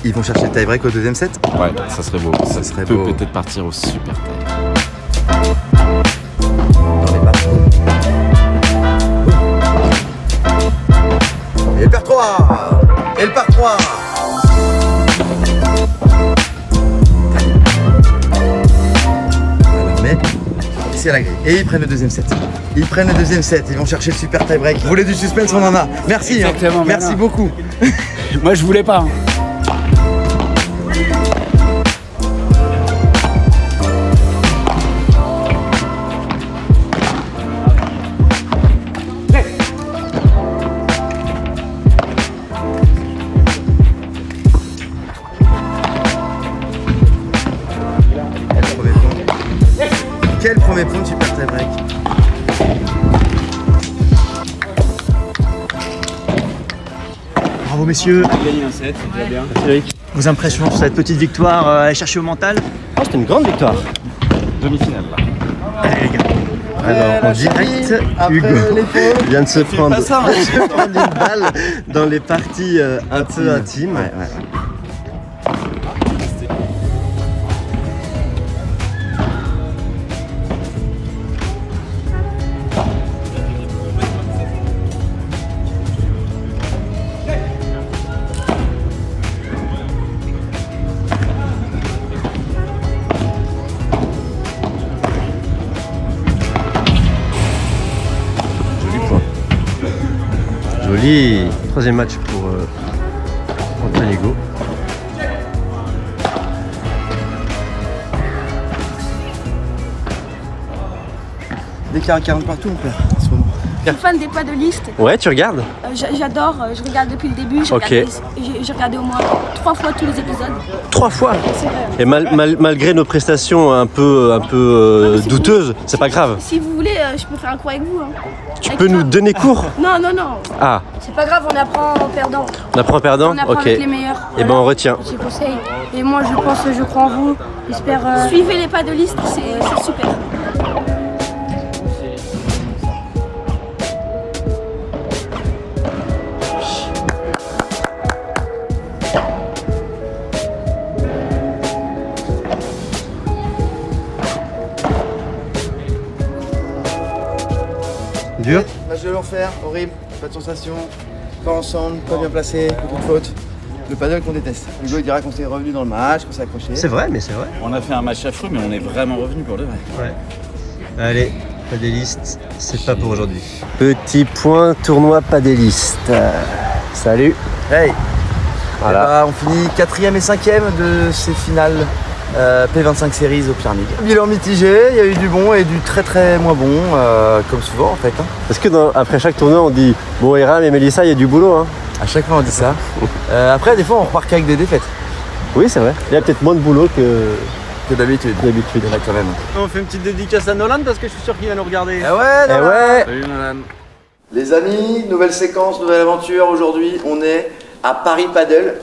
Ils vont chercher le tie-break au deuxième set? Ouais, ça serait beau. Ça serait beau. Peut-être partir au super tie. Et le par 3. Et le par 3. Mais c'est la grille. Et ils prennent le deuxième set. Ils vont chercher le super tie-break. Vous voulez du suspense, on en a. Merci. Exactement, merci beaucoup. Moi je voulais pas. Quel premier point de super tie-break. Bravo messieurs. On a gagné un set, c'est déjà bien. Vos impressions sur cette petite victoire, aller chercher au mental? C'était une grande victoire. demi-finale là. Allez les gars. Alors en direct, Hugo vient de se prendre une balle dans les parties un peu intimes. Joli, troisième match pour Antoine Hugo. Dès qu'il y a un 40 partout, on perd en ce moment. Je suis fan des pas de liste. Ouais, tu regardes? J'adore, je regarde depuis le début. J'ai regardé au moins 3 fois tous les épisodes. 3 fois? C'est vrai. Et malgré nos prestations un peu douteuses, c'est pas grave. Si vous voulez, je peux faire un cours avec vous. Hein. Tu peux nous donner cours? Non, non, non. Ah. C'est pas grave, on apprend en perdant. On apprend en perdant? On apprend Ok. avec les meilleurs. Et ben on retient. Je conseille. Et moi, je crois en vous. J'espère. Suivez les pas de liste, c'est super. Dur? Match de l'enfer, horrible, pas de sensation, pas ensemble, pas bien placé, beaucoup de fautes. Le paddle qu'on déteste. Hugo il dira qu'on s'est revenu dans le match, qu'on s'est accroché. C'est vrai, mais c'est vrai. On a fait un match affreux, mais on est vraiment revenu pour de vrai. Ouais. Allez, padelliste, c'est pas pour aujourd'hui. Petit point tournoi padelliste. Salut. Hey. Voilà. Et bah, on finit 4e et 5e de ces finales P25 Series au Pyramide. Bilan mitigé, il y a eu du bon et du très très moins bon, comme souvent en fait. Hein. Est-ce que après chaque tournoi on dit bon Eram et Mélissa il y a du boulot hein? À chaque fois on dit ça. Après des fois on repart qu'avec des défaites. Oui c'est vrai, il y a peut-être moins de boulot que d'habitude. D'habitude. Ouais, quand même. On fait une petite dédicace à Nolan parce que je suis sûr qu'il va nous regarder. Ah ouais, Nolan. ouais. Salut Nolan. Les amis, nouvelle séquence, nouvelle aventure. Aujourd'hui on est à Paris Paddle.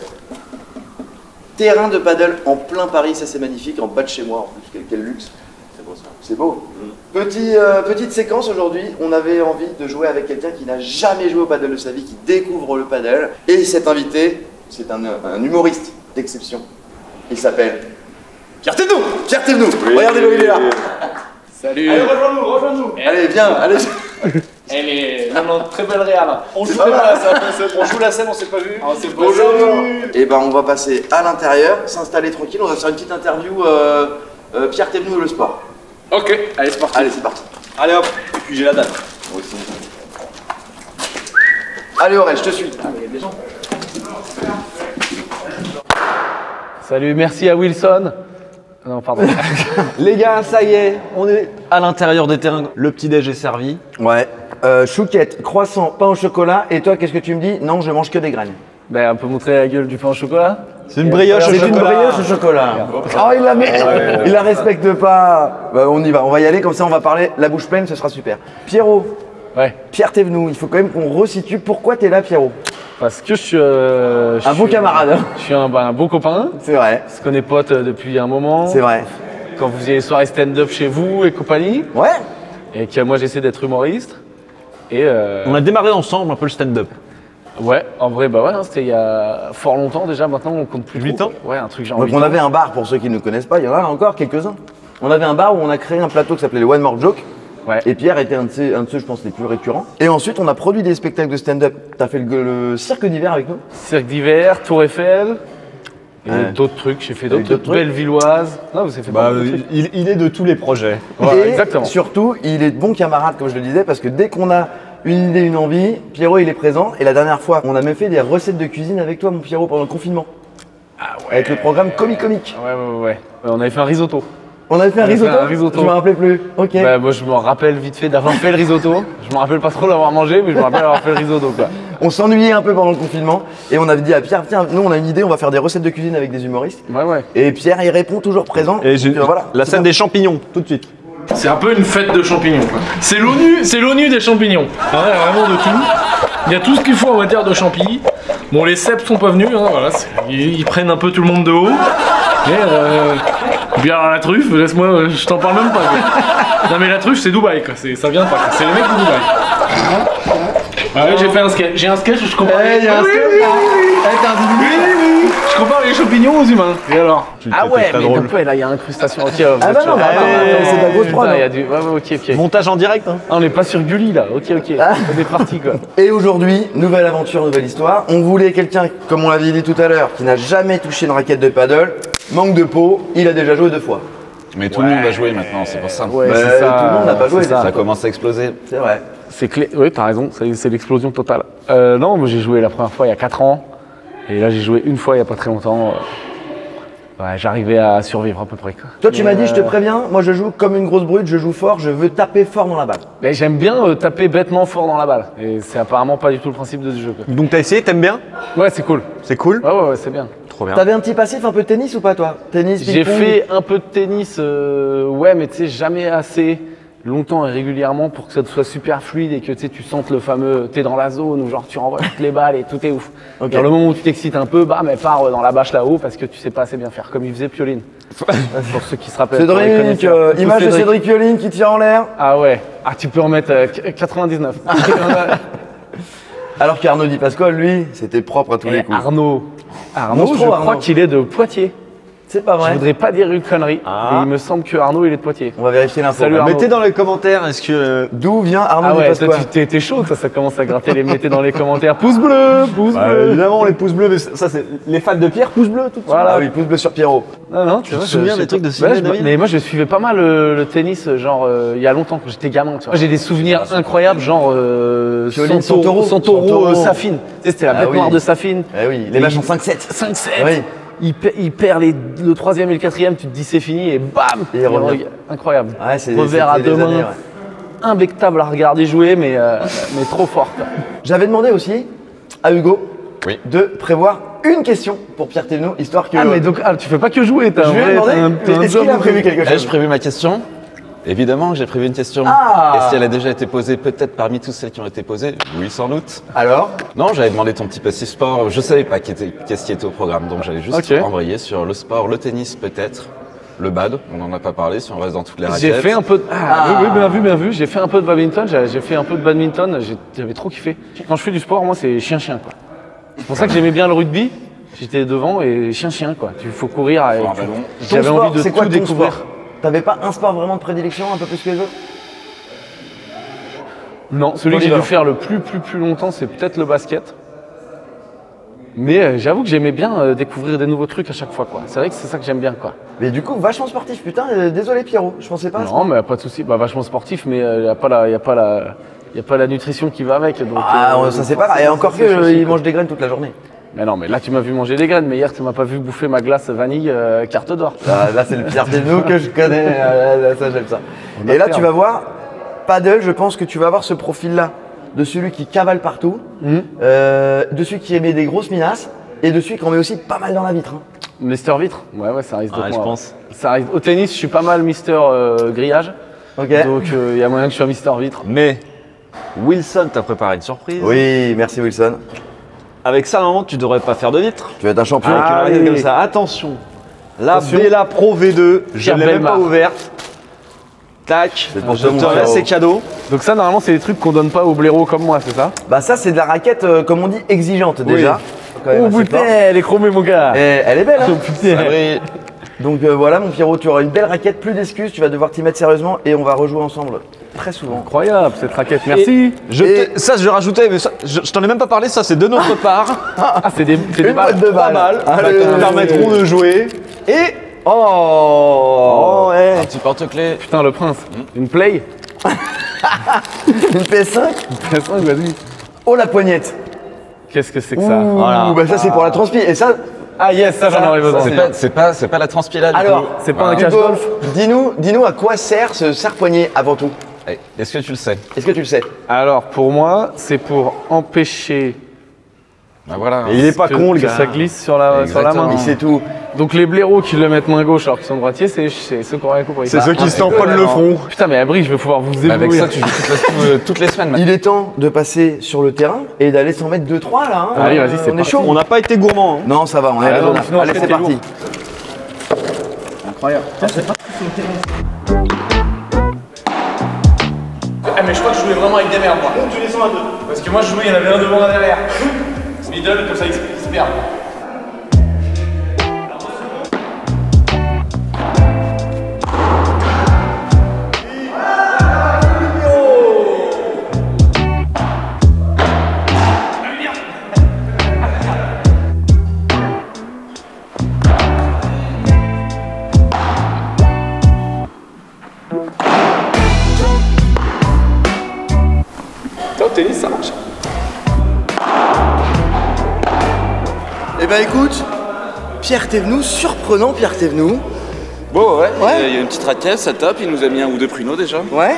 Terrain de paddle en plein Paris, ça c'est magnifique, en bas de chez moi en plus, quel luxe. C'est beau ça. C'est beau. Petite séquence aujourd'hui, on avait envie de jouer avec quelqu'un qui n'a jamais joué au paddle de sa vie, qui découvre le paddle. Et cet invité, c'est un humoriste d'exception. Il s'appelle Pierre Thévenoud. Pierre Thévenoud, oui. Regardez-le, il est là. Salut. Allez, rejoins-nous. Allez, viens, allez. Elle est vraiment très belle réal. On joue la scène, on s'est pas vu. Bonjour. Et ben on va passer à l'intérieur, s'installer tranquille, on va faire une petite interview Pierre Thévenoud le sport. Ok, allez c'est parti. Allez c'est parti. Allez hop, et puis j'ai la date. Moi aussi. Allez Aurel, je te suis. Ah, mais il y a des gens. Salut, merci à Wilson. Non, pardon. Les gars, ça y est, on est à l'intérieur des terrains. Le petit déj est servi. Ouais. Chouquette, croissant, pain au chocolat. Et toi, qu'est-ce que tu me dis? Non, je mange que des graines. Ben, on peut montrer la gueule du pain au chocolat. C'est une brioche au chocolat. C'est une brioche au chocolat. Oh, il la respecte pas. Bah, on y va, on va y aller, comme ça on va parler la bouche pleine, ce sera super. Pierrot. Ouais. Pierre Thévenoud, il faut quand même qu'on resitue. Pourquoi t'es là, Pierrot? Parce que je suis un bon camarade. Hein. Je suis un bon copain. C'est vrai. On se connaît potes depuis un moment. C'est vrai. Quand vous faisiez les soirées stand-up chez vous et compagnie. Ouais. Et que moi j'essaie d'être humoriste. Et on a démarré ensemble un peu le stand-up. Ouais, en vrai, bah ouais, hein, c'était il y a fort longtemps déjà, maintenant on compte plus 8 ans. Ouais, un truc genre Donc 8 on ans. avait un bar, pour ceux qui ne connaissent pas, il y en a encore quelques-uns. On avait un bar où on a créé un plateau qui s'appelait le One More Joke. Ouais. Et Pierre était un de ceux, je pense, les plus récurrents. Et ensuite, on a produit des spectacles de stand-up. T'as fait le cirque d'hiver avec nous? Cirque d'hiver, Tour Eiffel, et d'autres trucs. J'ai fait d'autres trucs. Bellevilloise. Non, vous avez fait beaucoup de trucs. Il est de tous les projets. Voilà, et exactement. Surtout, il est de bon camarade, comme je le disais, parce que dès qu'on a une idée, une envie, Pierrot, il est présent. Et la dernière fois, on a même fait des recettes de cuisine avec toi, mon Pierrot, pendant le confinement. Ah ouais. Avec le programme Comique. Ouais. On avait fait un risotto. On avait fait un risotto. Je me rappelais plus. Ok. Bah, moi, je me rappelle vite fait d'avoir fait le risotto. Je me rappelle pas trop l'avoir mangé, mais je me rappelle avoir fait le risotto, quoi. On s'ennuyait un peu pendant le confinement et on avait dit à Pierre, tiens, nous on a une idée, on va faire des recettes de cuisine avec des humoristes. Ouais. Et Pierre, il répond toujours présent. Et voilà. La scène des champignons, tout de suite. C'est un peu une fête de champignons, quoi. C'est l'ONU des champignons. Il y a vraiment de tout. Il y a tout ce qu'il faut en matière de champignons. Bon, les cèpes sont pas venus, hein, voilà. Ils prennent un peu tout le monde de haut. Mais Bien alors la truffe, laisse-moi, je t'en parle même pas. Quoi. Non mais la truffe c'est Dubaï quoi, ça vient pas, c'est les mecs de Dubaï. Ah oui, j'ai un sketch où je compare. Il y a un sketch. Je compare les champignons aux humains. Et alors? Ah ouais, mais donc ouais, là il y a incrustation. Ok, ah bah non, c'est de la grosse prod. Ok. Montage en direct. Hein. Ah, on n'est pas sur Gulli là. Ok. On est parti quoi. Et aujourd'hui, nouvelle aventure, nouvelle histoire. On voulait quelqu'un, comme on l'avait dit tout à l'heure, qui n'a jamais touché une raquette de paddle. Manque de peau, il a déjà joué 2 fois. Mais tout le monde a joué maintenant, c'est pour ça. Ouais, c'est ça. Tout le monde n'a pas joué. Ça commence à exploser. C'est vrai. C'est clé. Oui, t'as raison, c'est l'explosion totale. Non, moi j'ai joué la première fois il y a 4 ans. Et là j'ai joué une fois il n'y a pas très longtemps. Ouais, j'arrivais à survivre à peu près. Quoi. Toi tu m'as dit, je te préviens, moi je joue comme une grosse brute, je joue fort, je veux taper fort dans la balle. Mais j'aime bien taper bêtement fort dans la balle. Et c'est apparemment pas du tout le principe de ce jeu. Quoi. Donc t'as essayé, t'aimes bien? Ouais, c'est cool. C'est cool? Ouais, c'est bien. Trop bien. T'avais un petit passif, un peu de tennis ou pas toi? Tennis, ping-pong? J'ai fait un peu de tennis, ouais, mais tu sais, jamais assez longtemps et régulièrement pour que ça soit super fluide et que tu sentes le fameux t'es dans la zone où genre tu renvoies toutes les balles et tout est ouf. Okay. Dans le moment où tu t'excites un peu, mais pars dans la bâche là-haut parce que tu sais pas assez bien faire, comme il faisait Pioline. Pour ceux qui se rappellent. Cédric, image de Cédric Pioline qui tire en l'air. Ah ouais, tu peux en mettre 99. Alors qu'Arnaud Di Pasquale, lui, c'était propre à tous les coups. Arnaud, je crois qu'il est de Poitiers. C'est pas vrai. Je voudrais pas dire une connerie, mais il me semble que Arnaud il est de Poitiers. On va vérifier l'info. Salut Arnaud. Mettez dans les commentaires, est-ce que d'où vient Arnaud Di Pasquale? T'es chaud, ça commence à gratter. Mettez dans les commentaires. Pouce bleu, pouce bleu. Évidemment les pouces bleus, mais ça c'est les fans de Pierre, pouce bleu tout de suite. Voilà, oui, pouce bleu sur Pierrot. Non, tu te souviens des trucs de cinéma, David? Mais moi je suivais pas mal le tennis, genre il y a longtemps quand j'étais gamin. Moi j'ai des souvenirs incroyables, genre Santoro Safin. C'était la bête noire de Safin. Eh oui, les matchs en 5-7. 5-7. Oui. Il perd le 3e et le 4e, tu te dis c'est fini et bam, incroyable. Ouais, revers à 2 mains, imbectable à regarder jouer, mais trop fort. J'avais demandé aussi à Hugo de prévoir une question pour Pierre Thévenot, histoire que... Ah mais donc tu fais pas que jouer, je lui ai demandé, est-ce qu'il a prévu quelque chose? J'ai prévu ma question. Évidemment que j'ai prévu une question. Et si elle a déjà été posée, peut-être parmi toutes celles qui ont été posées? Oui, sans doute. Alors? Non, j'avais demandé ton petit passif sport. Je savais pas qu'est-ce qui était au programme, donc j'allais juste embrayer sur le sport, le tennis peut-être, le bad, on n'en a pas parlé, si on reste dans toutes les raquettes. J'ai fait un peu de... Oui, bien vu. J'ai fait un peu de badminton, j'avais trop kiffé. Quand je fais du sport, moi c'est chien-chien quoi. C'est pour ça que j'aimais bien le rugby. J'étais devant et chien-chien quoi. Il faut courir. J'avais envie de tout découvrir. T'avais pas un sport vraiment de prédilection, un peu plus que les autres? Non, celui que j'ai dû faire le plus longtemps, c'est peut-être le basket. Mais j'avoue que j'aimais bien découvrir des nouveaux trucs à chaque fois, quoi. C'est vrai que c'est ça que j'aime bien, quoi. Mais du coup, vachement sportif, putain, désolé Pierrot, je pensais pas à ça. Non, mais pas de souci, vachement sportif, mais y a pas la nutrition qui va avec. Donc, ça c'est pas grave, et encore que il mange des graines toute la journée. Mais non, mais là tu m'as vu manger des graines, mais hier tu m'as pas vu bouffer ma glace vanille carte d'or. Là c'est le Pierre Thévenot que je connais, ça j'aime ça. Et là tu vas voir, paddle, je pense que tu vas avoir ce profil-là, de celui qui cavale partout, de celui qui émet des grosses minasses, et de celui qui en met aussi pas mal dans la vitre. Mister Vitre? Ouais, ça risque de je pense. Ça risque... Au tennis, je suis pas mal Mister Grillage, donc il y a moyen que je sois Mister Vitre. Mais Wilson t'a préparé une surprise. Oui, merci Wilson. Avec ça, normalement, tu devrais pas faire de vitre. Tu vas être un champion. Comme ça. Attention. La Bella Pro V2, je ne l'ai même pas ouverte. Tac, je te laisse, c'est cadeau. Donc ça, normalement, c'est des trucs qu'on donne pas aux blaireaux comme moi, c'est ça? Bah ça, c'est de la raquette, comme on dit, exigeante déjà. Oh putain, elle est chromée, mon gars. Elle est belle, hein. Oh putain. Donc voilà, mon Pierrot, tu auras une belle raquette, plus d'excuses, tu vas devoir t'y mettre sérieusement et on va rejouer ensemble très souvent. Incroyable cette raquette, merci. Ça, je rajoutais, mais ça, je t'en ai même pas parlé, ça c'est de notre part. C'est des balles. De balles. Qui nous permettront de jouer. Et. Un petit porte-clés. Putain, le prince. Une play. Une PS5. Une PS5, vas-y. Oh la poignette. Qu'est-ce que c'est que ça? Bah ça c'est pour la transpi. Et ça. Ah yes, ça j'en aurais besoin. C'est pas la transpi là. Alors, c'est pas un cache-golf. Dis-nous à quoi sert ce serre-poignet avant tout. Est-ce que tu le sais? Est-ce que tu le sais? Alors pour moi, c'est pour empêcher. Bah voilà. Et il est pas con le gars. Ça glisse sur la main. Il sait tout. Donc les blaireaux qui le mettent main gauche alors qu'ils sont droitiers, c'est ceux qui ont rien compris. C'est ceux qui se tamponnent le front. Putain mais Abri, je vais pouvoir vous éblouir. Avec ça tu joues toutes les semaines. Il est temps de passer sur le terrain et d'aller s'en mettre 2-3 là. Allez vas-y, c'est chaud. On n'a pas été gourmand. Non ça va, on est raisonnable. Allez c'est parti. Regarde. Ah mais je crois que je jouais vraiment avec des merdes moi. Tu descends à 2. Parce que moi je jouais, il y en avait un devant, un derrière. Middle, comme ça il se perd. Tennis, ça marche. Eh ben écoute, Pierre Thévenoud, surprenant Pierre Thévenoud. Bon ouais, il y a une petite raquette, ça tape, il nous a mis un ou deux pruneaux déjà. Ouais,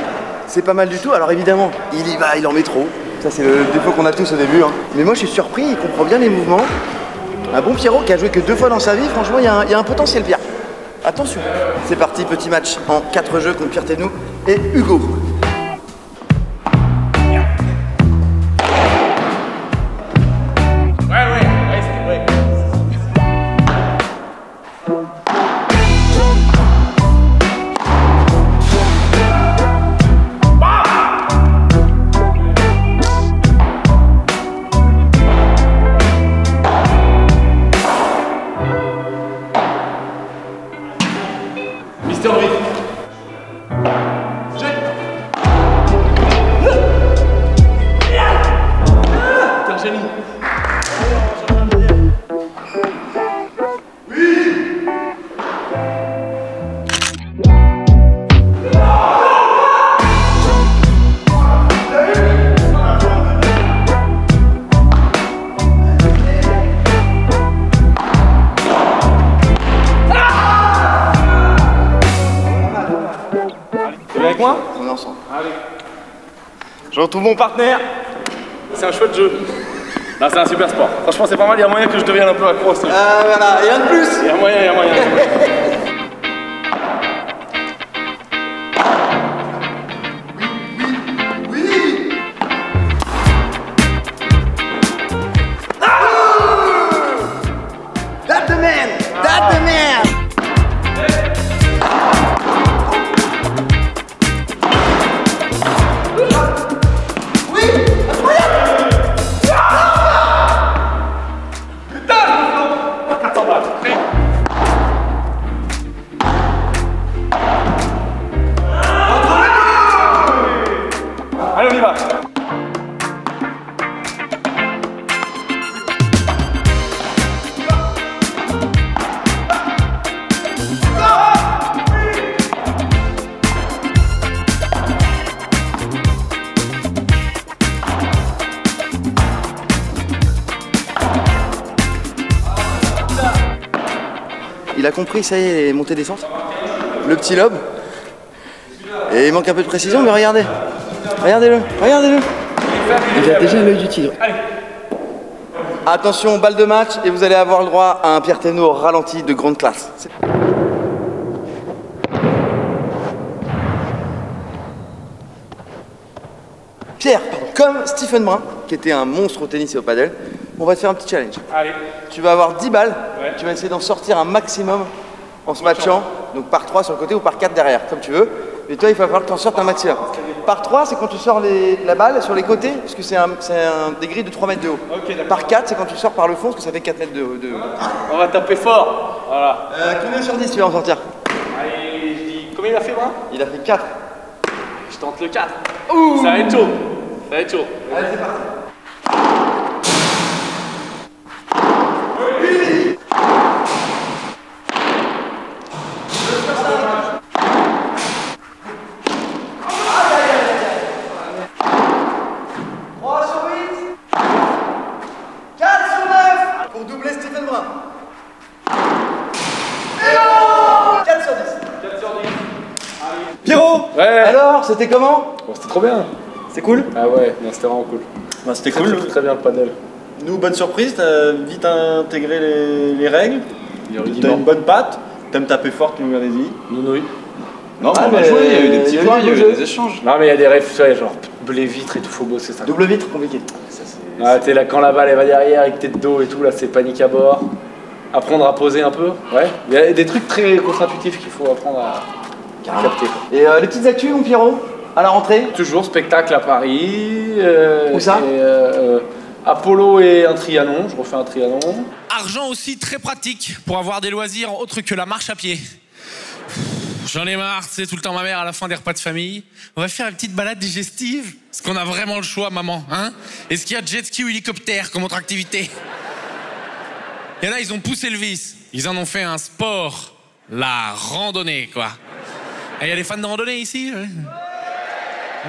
c'est pas mal du tout. Alors évidemment, il y va, il en met trop. Ça c'est le défaut qu'on a tous au début. Hein. Mais moi je suis surpris, il comprend bien les mouvements. Un bon Pierrot qui a joué que 2 fois dans sa vie, franchement il y a un potentiel Pierre. Attention. C'est parti, petit match en 4 jeux contre Pierre Thévenoud et Hugo. Avec moi? On est ensemble. Allez. Je retrouve mon partenaire. C'est un chouette jeu. Là, c'est un super sport. Franchement, c'est pas mal. Il y a moyen que je devienne un peu accro. Ah, voilà. Et un de plus. Il y a moyen, il y a moyen. That's the man! That's the man! Allez, on y va. Il a compris, ça y est, montée-descente. Le petit lobe. Et il manque un peu de précision, mais regardez. Regardez-le, regardez-le. Il a déjà l'œil du tigre. Attention, balle de match, et vous allez avoir le droit à un Pierre Thévenoud ralenti de grande classe. Pierre, comme Stephen Brun, qui était un monstre au tennis et au padel, on va te faire un petit challenge. Allez. Tu vas avoir 10 balles, Ouais. tu vas essayer d'en sortir un maximum en se matchant, donc par 3 sur le côté ou par 4 derrière, comme tu veux. Et toi, il va falloir que tu en sortes un maximum. Par 3, c'est quand tu sors la balle sur les côtés, parce que c'est des grilles de 3 mètres de haut. Ok, d'accord. Par 4, c'est quand tu sors par le fond, parce que ça fait 4 mètres de haut. On va taper fort. Voilà. Combien sur 10 tu vas en sortir? Allez, je dis. Combien il a fait, moi? Il a fait 4. Je tente le 4. Ouh. Ça va être chaud. Ça va être chaud. Allez, c'est parti. Pour doubler Stephen Brun. Et non 4 sur 10. 4 sur 10. Pierrot, Ouais. alors, c'était comment? Bon, c'était trop bien. C'est cool? Ah ouais, non, c'était vraiment cool. Bah, c'était Très, cool. très, très bien le padel. Nous, bonne surprise, t'as vite intégré les règles. T'as une bonne patte. T'aimes taper fort, tu nous l'avais dit. Nounouille. Non, mais on a joué, il y a eu des petits points, il y a eu des échanges. Non, mais il y a des refs, genre blé vitre et tout, faut bosser ça. Double vitre, compliqué. Ah, t'es là, quand la balle elle va derrière avec tes dos et tout, là c'est panique à bord. Apprendre à poser un peu, ouais. Il y a des trucs très contre-intuitifs qu'il faut apprendre à capter. Et les petites actus, mon Pierrot, à la rentrée? Toujours spectacle à Paris. Où ça? Apollo et un triathlon, je refais un triathlon. Argent aussi très pratique pour avoir des loisirs autres que la marche à pied. J'en ai marre, c'est tout le temps ma mère à la fin des repas de famille. On va faire une petite balade digestive. Est-ce qu'on a vraiment le choix, maman, hein? Est-ce qu'il y a jet ski ou hélicoptère comme autre activité? Et là, ils ont poussé le vice. Ils en ont fait un sport. La randonnée, quoi. Et il y a des fans de randonnée ici?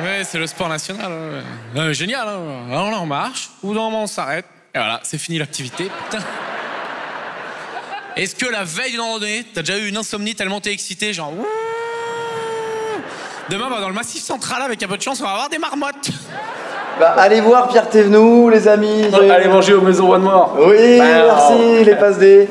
Ouais, c'est le sport national. Génial, hein? Alors là, on marche, ou dans on s'arrête. Et voilà, c'est fini l'activité. Putain. Est-ce que la veille d'une randonnée, t'as déjà eu une insomnie tellement t'es excité, genre... Demain, dans le Massif Central, avec un peu de chance, on va avoir des marmottes. Bah, allez voir Pierre Thévenoud, les amis. Allez manger aux maisons One More. Oui, merci, les passes D.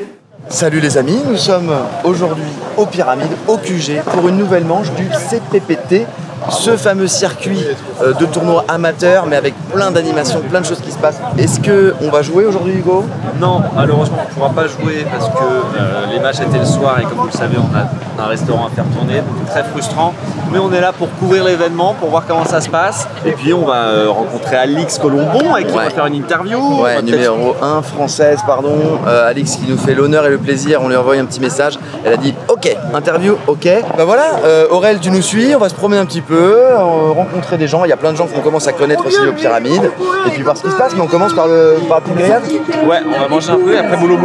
Salut les amis, nous sommes aujourd'hui aux Pyramides, au QG, pour une nouvelle manche du CPPT. Ce fameux circuit de tournoi amateur, mais avec plein d'animations, plein de choses qui se passent. Est-ce qu'on va jouer aujourd'hui, Hugo? Non, malheureusement, on ne pourra pas jouer parce que les matchs étaient le soir et comme vous le savez, on a un restaurant à faire tourner, donc c'est très frustrant. Mais on est là pour couvrir l'événement, pour voir comment ça se passe. Et puis on va rencontrer Alix Colombon, avec qui on va faire une interview. Ouais, numéro 1 française, pardon. Alix qui nous fait l'honneur et le plaisir, on lui envoie un petit message. Elle a dit OK, interview, OK. Bah voilà, Aurel, tu nous suis, on va se promener un petit peu, rencontrer des gens. Il y a plein de gens qu'on commence à connaître aussi aux Pyramides. Et puis voir ce qui se passe, mais on commence par le petit grillade. Ouais, on va manger un peu et après boulot.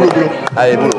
Allez, boulot.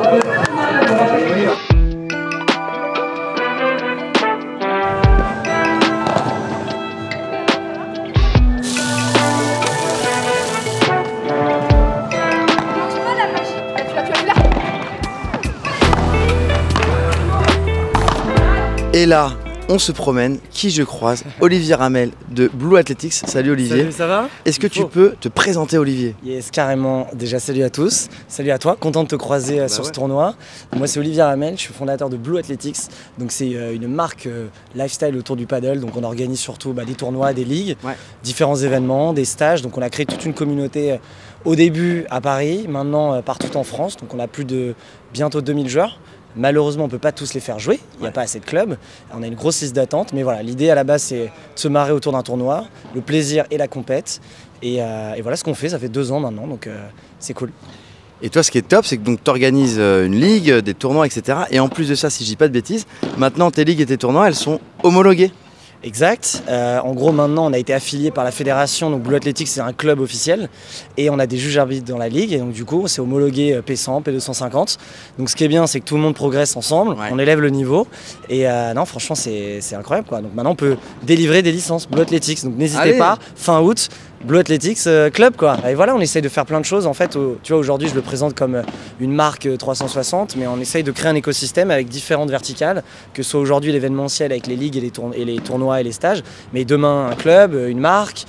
Et là, on se promène. Qui je croise? Olivier Ramel de Blue Athletics. Salut Olivier. Salut, ça va? Est-ce que tu peux te présenter, Olivier? Yes, carrément. Déjà, salut à tous. Salut à toi. Content de te croiser sur ce tournoi. Moi, c'est Olivier Ramel. Je suis fondateur de Blue Athletics. Donc, c'est une marque lifestyle autour du paddle. Donc, on organise surtout des tournois, des ligues, différents événements, des stages. Donc, on a créé toute une communauté au début à Paris, maintenant partout en France. Donc, on a plus de bientôt 2000 joueurs. Malheureusement, on ne peut pas tous les faire jouer, il n'y a pas assez de clubs, on a une grosse liste d'attente, mais voilà, l'idée à la base c'est de se marrer autour d'un tournoi, le plaisir et la compète, et voilà ce qu'on fait, ça fait 2 ans maintenant, donc c'est cool. Et toi, ce qui est top, c'est que tu organises une ligue, des tournois, etc. Et en plus de ça, si je dis pas de bêtises, maintenant tes ligues et tes tournois, elles sont homologuées. Exact. En gros, maintenant, on a été affilié par la fédération. Donc, Blue Athletics, c'est un club officiel. Et on a des juges arbitres dans la ligue. Et donc, du coup, c'est homologué P100, P250. Donc, ce qui est bien, c'est que tout le monde progresse ensemble. On élève le niveau. Et non, franchement, c'est incroyable, quoi. Donc, maintenant, on peut délivrer des licences Blue Athletics. Donc, n'hésitez pas, fin août, Blue Athletics Club, quoi. Et voilà, on essaye de faire plein de choses. En fait, tu vois, aujourd'hui, je le présente comme une marque 360, mais on essaye de créer un écosystème avec différentes verticales, que ce soit aujourd'hui l'événementiel avec les ligues et les tournois et les stages, mais demain un club, une marque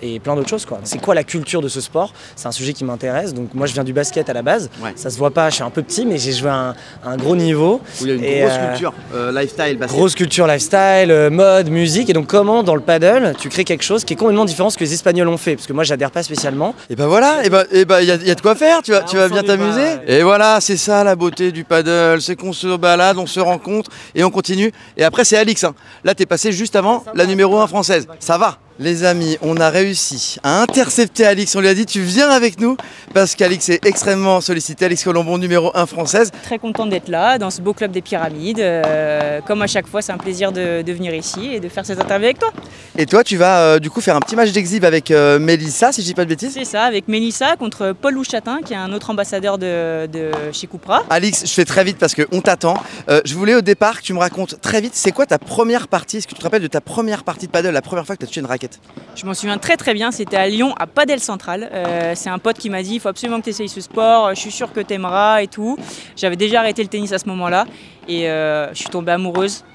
et plein d'autres choses, quoi. C'est quoi la culture de ce sport? C'est un sujet qui m'intéresse. Donc moi, je viens du basket à la base. Ça se voit pas, je suis un peu petit, mais j'ai joué à un gros niveau. Où il y a une grosse culture lifestyle, basket. Grosse culture lifestyle, mode, musique. Et donc comment, dans le paddle, tu crées quelque chose qui est complètement différent de ce que les Espagnols ont fait, parce que moi j'adhère pas spécialement. Et bah voilà, il y a de quoi faire, tu vas bien t'amuser. Et voilà, c'est ça la beauté du paddle, c'est qu'on se balade, on se rencontre et on continue. Et après c'est Alix, hein. Là t'es passé juste avant la numéro 1 française, ça va. Les amis, on a réussi à intercepter Alix, on lui a dit tu viens avec nous parce qu'Alix est extrêmement sollicité. Alix Colombon, numéro 1 française. Très contente d'être là dans ce beau club des Pyramides. Comme à chaque fois, c'est un plaisir de venir ici et de faire cette interview avec toi. Et toi, tu vas du coup faire un petit match d'exhibe avec Mélissa, si je dis pas de bêtises. C'est ça, avec Mélissa contre Paul Louchatin, qui est un autre ambassadeur de chez Cupra. Alix, je fais très vite parce qu'on t'attend. Je voulais au départ que tu me racontes très vite, c'est quoi ta première partie? Est-ce que tu te rappelles de ta première partie de paddle, la première fois que tu as touché une raquette? Je m'en souviens très très bien, c'était à Lyon, à Padel Central. C'est un pote qui m'a dit il faut absolument que tu essayes ce sport, je suis sûr que tu aimeras et tout. J'avais déjà arrêté le tennis à ce moment-là et je suis tombée amoureuse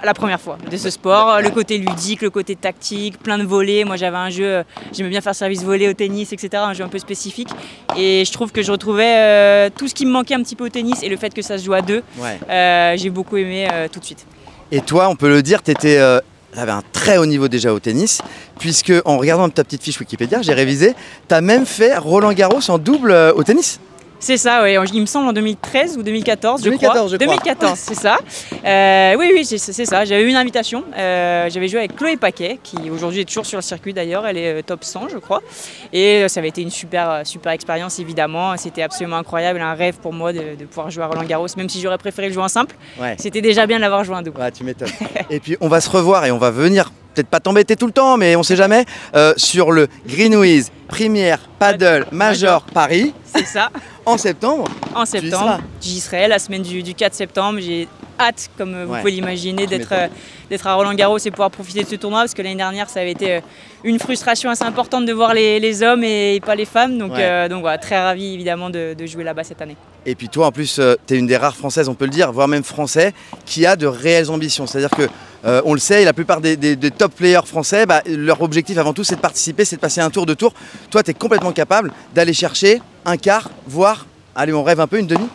la première fois de ce sport. Le côté ludique, le côté tactique, plein de volets. Moi j'avais un jeu, j'aimais bien faire service volé au tennis, etc. Un jeu un peu spécifique. Et je trouve que je retrouvais tout ce qui me manquait un petit peu au tennis et le fait que ça se joue à deux. J'ai beaucoup aimé tout de suite. Et toi, on peut le dire, tu avais un très haut niveau déjà au tennis, puisque en regardant ta petite fiche Wikipédia, j'ai révisé, tu as même fait Roland Garros en double au tennis. C'est ça, oui. Il me semble en 2013 ou 2014, 2014, je crois. 2014, c'est ça. Oui, c'est ça. J'avais eu une invitation. J'avais joué avec Chloé Paquet, qui aujourd'hui est toujours sur le circuit d'ailleurs. Elle est top 100, je crois. Et ça avait été une super expérience, évidemment. C'était absolument incroyable, un rêve pour moi de pouvoir jouer à Roland-Garros, même si j'aurais préféré le jouer en simple. Ouais. C'était déjà bien de l'avoir joué en double. Ouais, tu m'étonnes. Et puis on va se revoir et on va venir, peut-être pas t'embêter tout le temps, mais on sait jamais, sur le Greenwiz Premier Paddle Major Paris. C'est ça. En septembre. En septembre, j'y serai la semaine du 4 septembre. J'ai hâte, comme vous pouvez l'imaginer, d'être à Roland-Garros et pouvoir profiter de ce tournoi, parce que l'année dernière, ça avait été une frustration assez importante de voir les hommes et pas les femmes. Donc voilà, très ravi évidemment de jouer là-bas cette année. Et puis toi, en plus, tu es une des rares Françaises, on peut le dire, voire même Français, qui a de réelles ambitions. C'est-à-dire que, on le sait, la plupart des top players français, leur objectif avant tout, c'est de participer, c'est de passer un tour de tour. Toi, tu es complètement capable d'aller chercher un quart, voire, allez, on rêve un peu, une demi.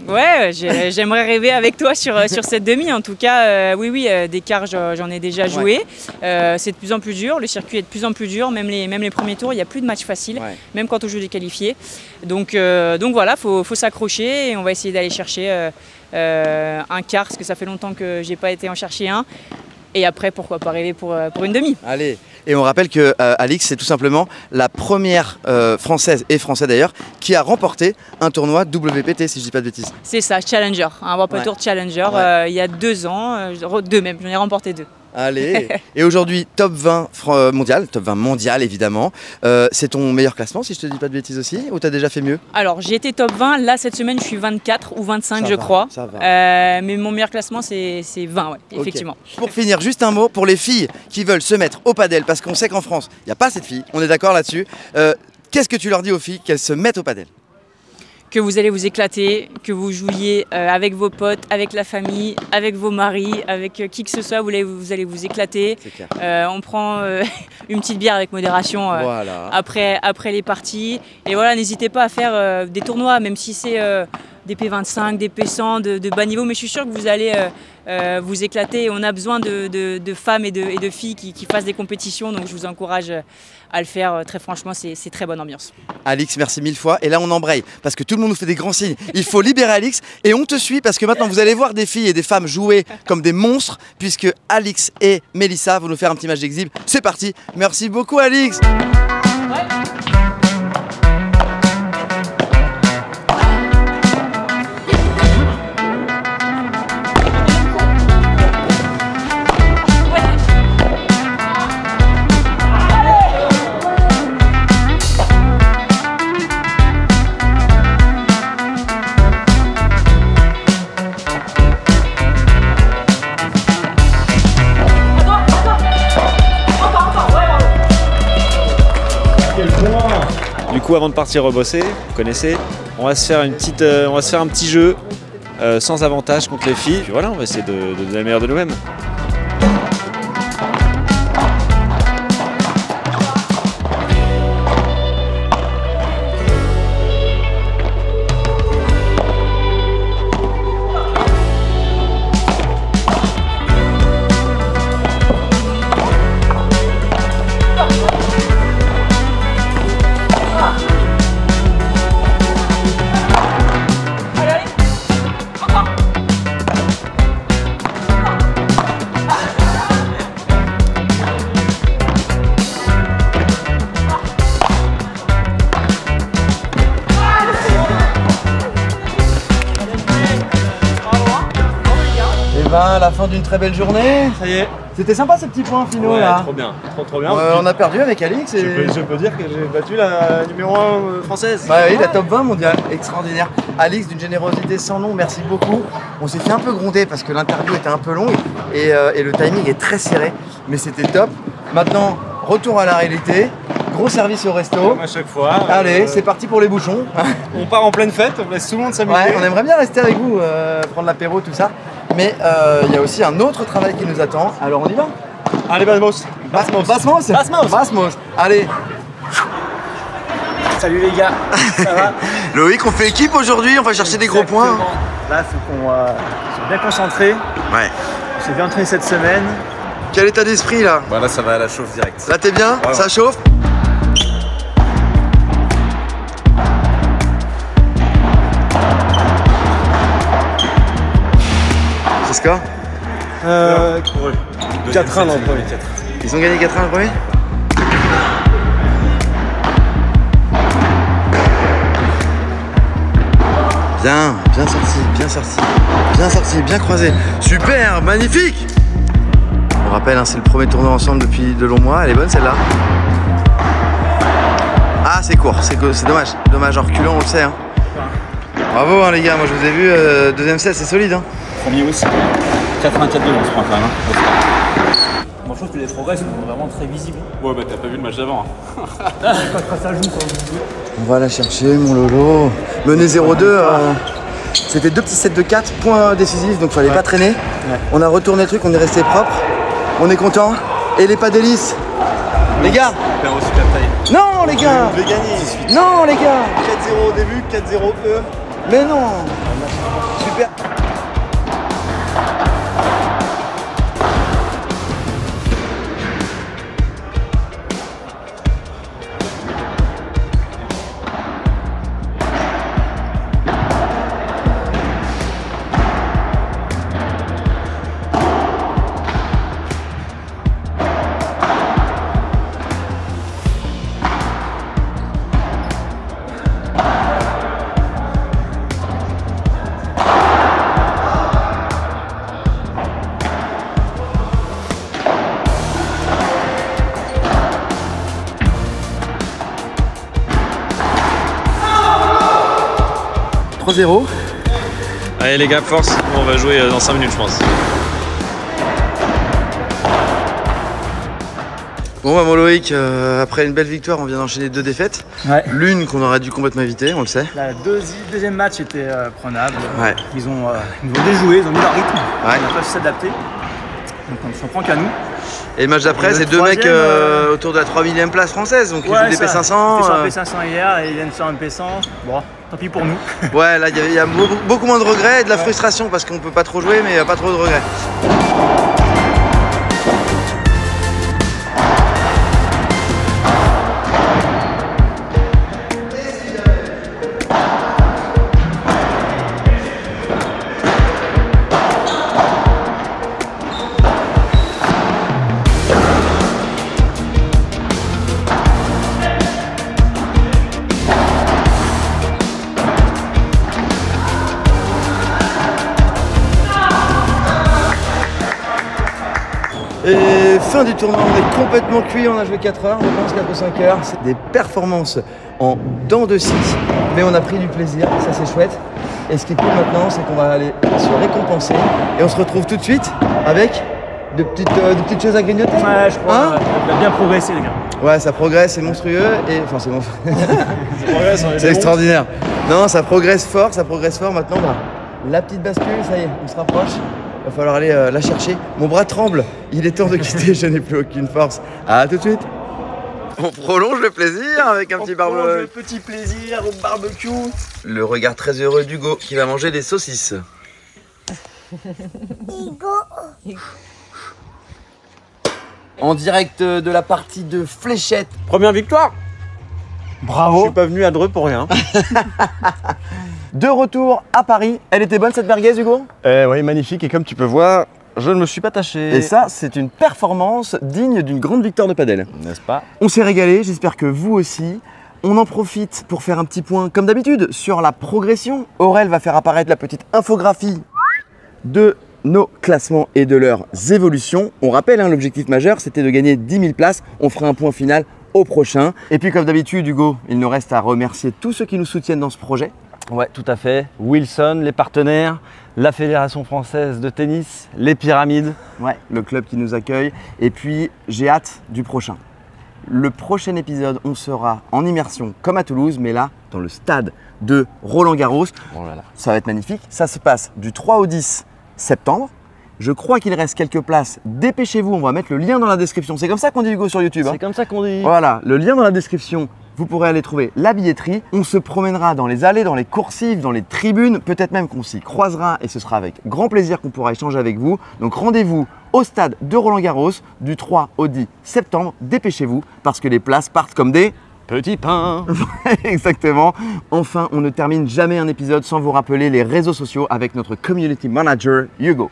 Ouais, j'aimerais rêver avec toi sur cette demi. En tout cas, oui, des quarts, j'en ai déjà joué. C'est de plus en plus dur, le circuit est de plus en plus dur. Même les premiers tours, il n'y a plus de matchs faciles, même quand on joue des qualifiés. Donc voilà, faut s'accrocher et on va essayer d'aller chercher un quart, parce que ça fait longtemps que j'ai pas été en chercher un. Et après, pourquoi pas rêver pour une demi. Allez. Et on rappelle que Alix, c'est tout simplement la première française, et français d'ailleurs, qui a remporté un tournoi WPT, si je dis pas de bêtises. C'est ça, Challenger, un World Tour Challenger, il y a 2 ans, 2 même, j'en ai remporté 2. Allez. Et aujourd'hui, top 20 mondial évidemment. C'est ton meilleur classement, si je te dis pas de bêtises aussi, ou tu as déjà fait mieux? Alors j'ai été top 20, là cette semaine je suis 24 ou 25 je crois. Ça va. Mais mon meilleur classement c'est 20, ouais, effectivement. Pour finir, juste un mot pour les filles qui veulent se mettre au padel, parce qu'on sait qu'en France, il n'y a pas assez de filles, on est d'accord là-dessus. Qu'est-ce que tu leur dis aux filles qu'elles se mettent au padel? Que vous allez vous éclater, que vous jouiez avec vos potes, avec la famille, avec vos maris, avec qui que ce soit, vous allez vous éclater. On prend une petite bière avec modération après les parties. Et voilà, n'hésitez pas à faire des tournois, même si c'est des P25, des P100 de bas niveau, mais je suis sûre que vous allez vous éclater. On a besoin de femmes et de filles qui fassent des compétitions, donc je vous encourage à le faire. Très franchement, c'est très bonne ambiance. Alix, merci 1000 fois. Et là, on embraye parce que tout le monde nous fait des grands signes. Il faut libérer Alix et on te suit parce que maintenant, vous allez voir des filles et des femmes jouer comme des monstres, puisque Alix et Mélissa vont nous faire un petit match d'exhibe. C'est parti. Merci beaucoup, Alix. Du coup, avant de partir rebosser, vous connaissez, on va se faire un petit jeu sans avantage contre les filles. Puis voilà, on va essayer de donner le meilleur de nous-mêmes. À la fin d'une très belle journée. Ça y est. C'était sympa ces petits points finaux là. Trop bien, trop bien. On a perdu avec Alix. Et... Je peux dire que j'ai battu la numéro 1 française. Bah oui, la top 20 mondiale, extraordinaire. Alix, d'une générosité sans nom, merci beaucoup. On s'est fait un peu gronder parce que l'interview était un peu longue et le timing est très serré, mais c'était top. Maintenant, retour à la réalité. Gros service au resto. Comme à chaque fois. Allez, c'est parti pour les bouchons. On part en pleine fête, on laisse tout le monde s'amuser. Ouais, on aimerait bien rester avec vous, prendre l'apéro, tout ça. Mais il y a aussi un autre travail qui nous attend. Alors on y va? Allez, Basmos. Allez. Salut les gars, ça va? Loïc, on fait équipe aujourd'hui, on va chercher des gros points. Là, il faut qu'on soit bien concentré. Ouais. On s'est bien entraîné cette semaine. Quel état d'esprit là? Bah là ça va à la chauffe direct. Là t'es bien? Ouais, ça chauffe? score 4-1 dans le premier. Ils ont gagné 4-1 le premier. Bien sorti, bien croisé. Super, magnifique. On rappelle, hein, c'est le premier tournoi ensemble depuis de longs mois. Elle est bonne celle-là. Ah, c'est court, c'est dommage. Dommage, en reculant, on le sait. Hein. Bravo hein, les gars, moi je vous ai vu, deuxième set, c'est solide. Hein. Premier aussi. 84-2 on se prend quand même. Hein. Moi je trouve que les progrès sont vraiment très visibles. Ouais, bah t'as pas vu le match d'avant. Hein. Ça joue, ça. On va la chercher, mon Lolo. Mené 0-2, c'était 2 petits sets de 4, points décisifs, donc fallait pas traîner. Ouais. On a retourné le truc, on est resté propre. On est content. Et les pas d'hélice. Les gars. Non les gars. Je vais gagner. Non les gars. 4-0 au début, 4-0 eux. Mais non. Super. Allez les gars, force, on va jouer dans 5 minutes je pense. Bon bah mon Loïc, après une belle victoire, on vient d'enchaîner 2 défaites. Ouais. L'une qu'on aurait dû complètement éviter, on le sait. La deuxième match était prenable. Ouais. Ils ont déjoué, ils ont mis leur rythme. Ouais. On n'a pas su s'adapter. Donc on s'en prend qu'à nous. Et le match d'après, c'est 2 mecs autour de la 3000e place française, donc ils jouent des P500. Ils sont en P500 hier et ils viennent sur un P100. Bon, tant pis pour nous. Ouais, là il y a beaucoup moins de regrets et de la frustration parce qu'on peut pas trop jouer, mais il n'y a pas trop de regrets. Et fin du tournoi, on est complètement cuit, on a joué 4 heures, je pense 4 ou 5 heures. C'est des performances en dents de scie, mais on a pris du plaisir, ça c'est chouette. Et ce qui est cool maintenant, c'est qu'on va aller se récompenser et on se retrouve tout de suite avec de petites choses à grignoter. Ouais, je crois, hein, on a bien progressé les gars. Ouais, ça progresse, c'est monstrueux et enfin c'est monstrueux. C'est extraordinaire. Non, ça progresse fort maintenant. Bah, la petite bascule, ça y est, on se rapproche. Il va falloir aller la chercher. Mon bras tremble, il est temps de quitter, je n'ai plus aucune force. À tout de suite. On prolonge le plaisir avec un petit barbecue. Le petit plaisir au barbecue. Le regard très heureux d'Hugo qui va manger des saucisses. En direct de la partie de fléchette. Première victoire. Bravo. Je suis pas venu à Dreux pour rien. De retour à Paris. Elle était bonne cette merguez, Hugo? Oui, magnifique. Et comme tu peux voir, je ne me suis pas taché. Et ça, c'est une performance digne d'une grande victoire de padel. N'est-ce pas? On s'est régalé, j'espère que vous aussi. On en profite pour faire un petit point, comme d'habitude, sur la progression. Aurel va faire apparaître la petite infographie de nos classements et de leurs évolutions. On rappelle, hein, l'objectif majeur, c'était de gagner 10 000 places. On fera un point final au prochain. Et puis, comme d'habitude, Hugo, il nous reste à remercier tous ceux qui nous soutiennent dans ce projet. Ouais, tout à fait. Wilson, les partenaires, la Fédération française de tennis, les Pyramides. Ouais, le club qui nous accueille. Et puis, j'ai hâte du prochain. Le prochain épisode, on sera en immersion comme à Toulouse, mais là, dans le stade de Roland-Garros. Oh là là. Ça va être magnifique. Ça se passe du 3 au 10 septembre. Je crois qu'il reste quelques places. Dépêchez-vous, on va mettre le lien dans la description. C'est comme ça qu'on dit, Hugo, sur YouTube. C'est comme ça qu'on dit. Voilà, le lien dans la description. Vous pourrez aller trouver la billetterie. On se promènera dans les allées, dans les coursives, dans les tribunes. Peut-être même qu'on s'y croisera et ce sera avec grand plaisir qu'on pourra échanger avec vous. Donc rendez-vous au stade de Roland-Garros du 3 au 10 septembre. Dépêchez-vous parce que les places partent comme des petits pains. Exactement. Enfin, on ne termine jamais un épisode sans vous rappeler les réseaux sociaux avec notre community manager Hugo.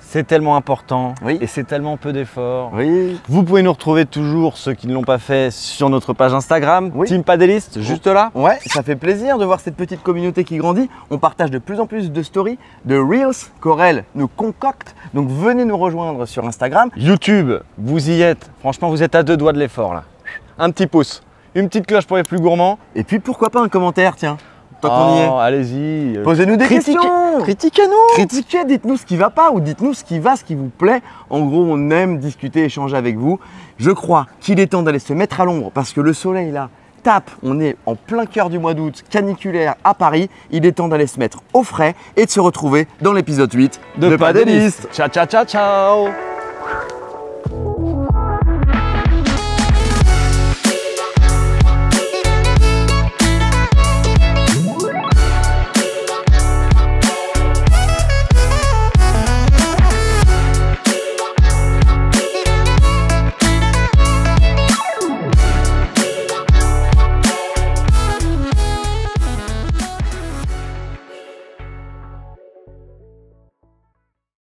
C'est tellement important et c'est tellement peu d'efforts. Vous pouvez nous retrouver toujours, ceux qui ne l'ont pas fait, sur notre page Instagram, Team Padeliste, juste là. Ouais, ça fait plaisir de voir cette petite communauté qui grandit. On partage de plus en plus de stories, de Reels qu'Aurel nous concocte. Donc venez nous rejoindre sur Instagram. YouTube, vous y êtes. Franchement, vous êtes à 2 doigts de l'effort là. Un petit pouce, une petite cloche pour les plus gourmands. Et puis pourquoi pas un commentaire, tiens. Tant qu'on y est. Allez-y. Posez-nous des questions. Critiquez-nous. Critiquez, dites-nous ce qui va pas ou dites-nous ce qui va, ce qui vous plaît. En gros, on aime discuter, échanger avec vous. Je crois qu'il est temps d'aller se mettre à l'ombre parce que le soleil là tape. On est en plein cœur du mois d'août, caniculaire à Paris. Il est temps d'aller se mettre au frais et de se retrouver dans l'épisode 8 de Padeliste. Ciao, ciao, ciao, ciao.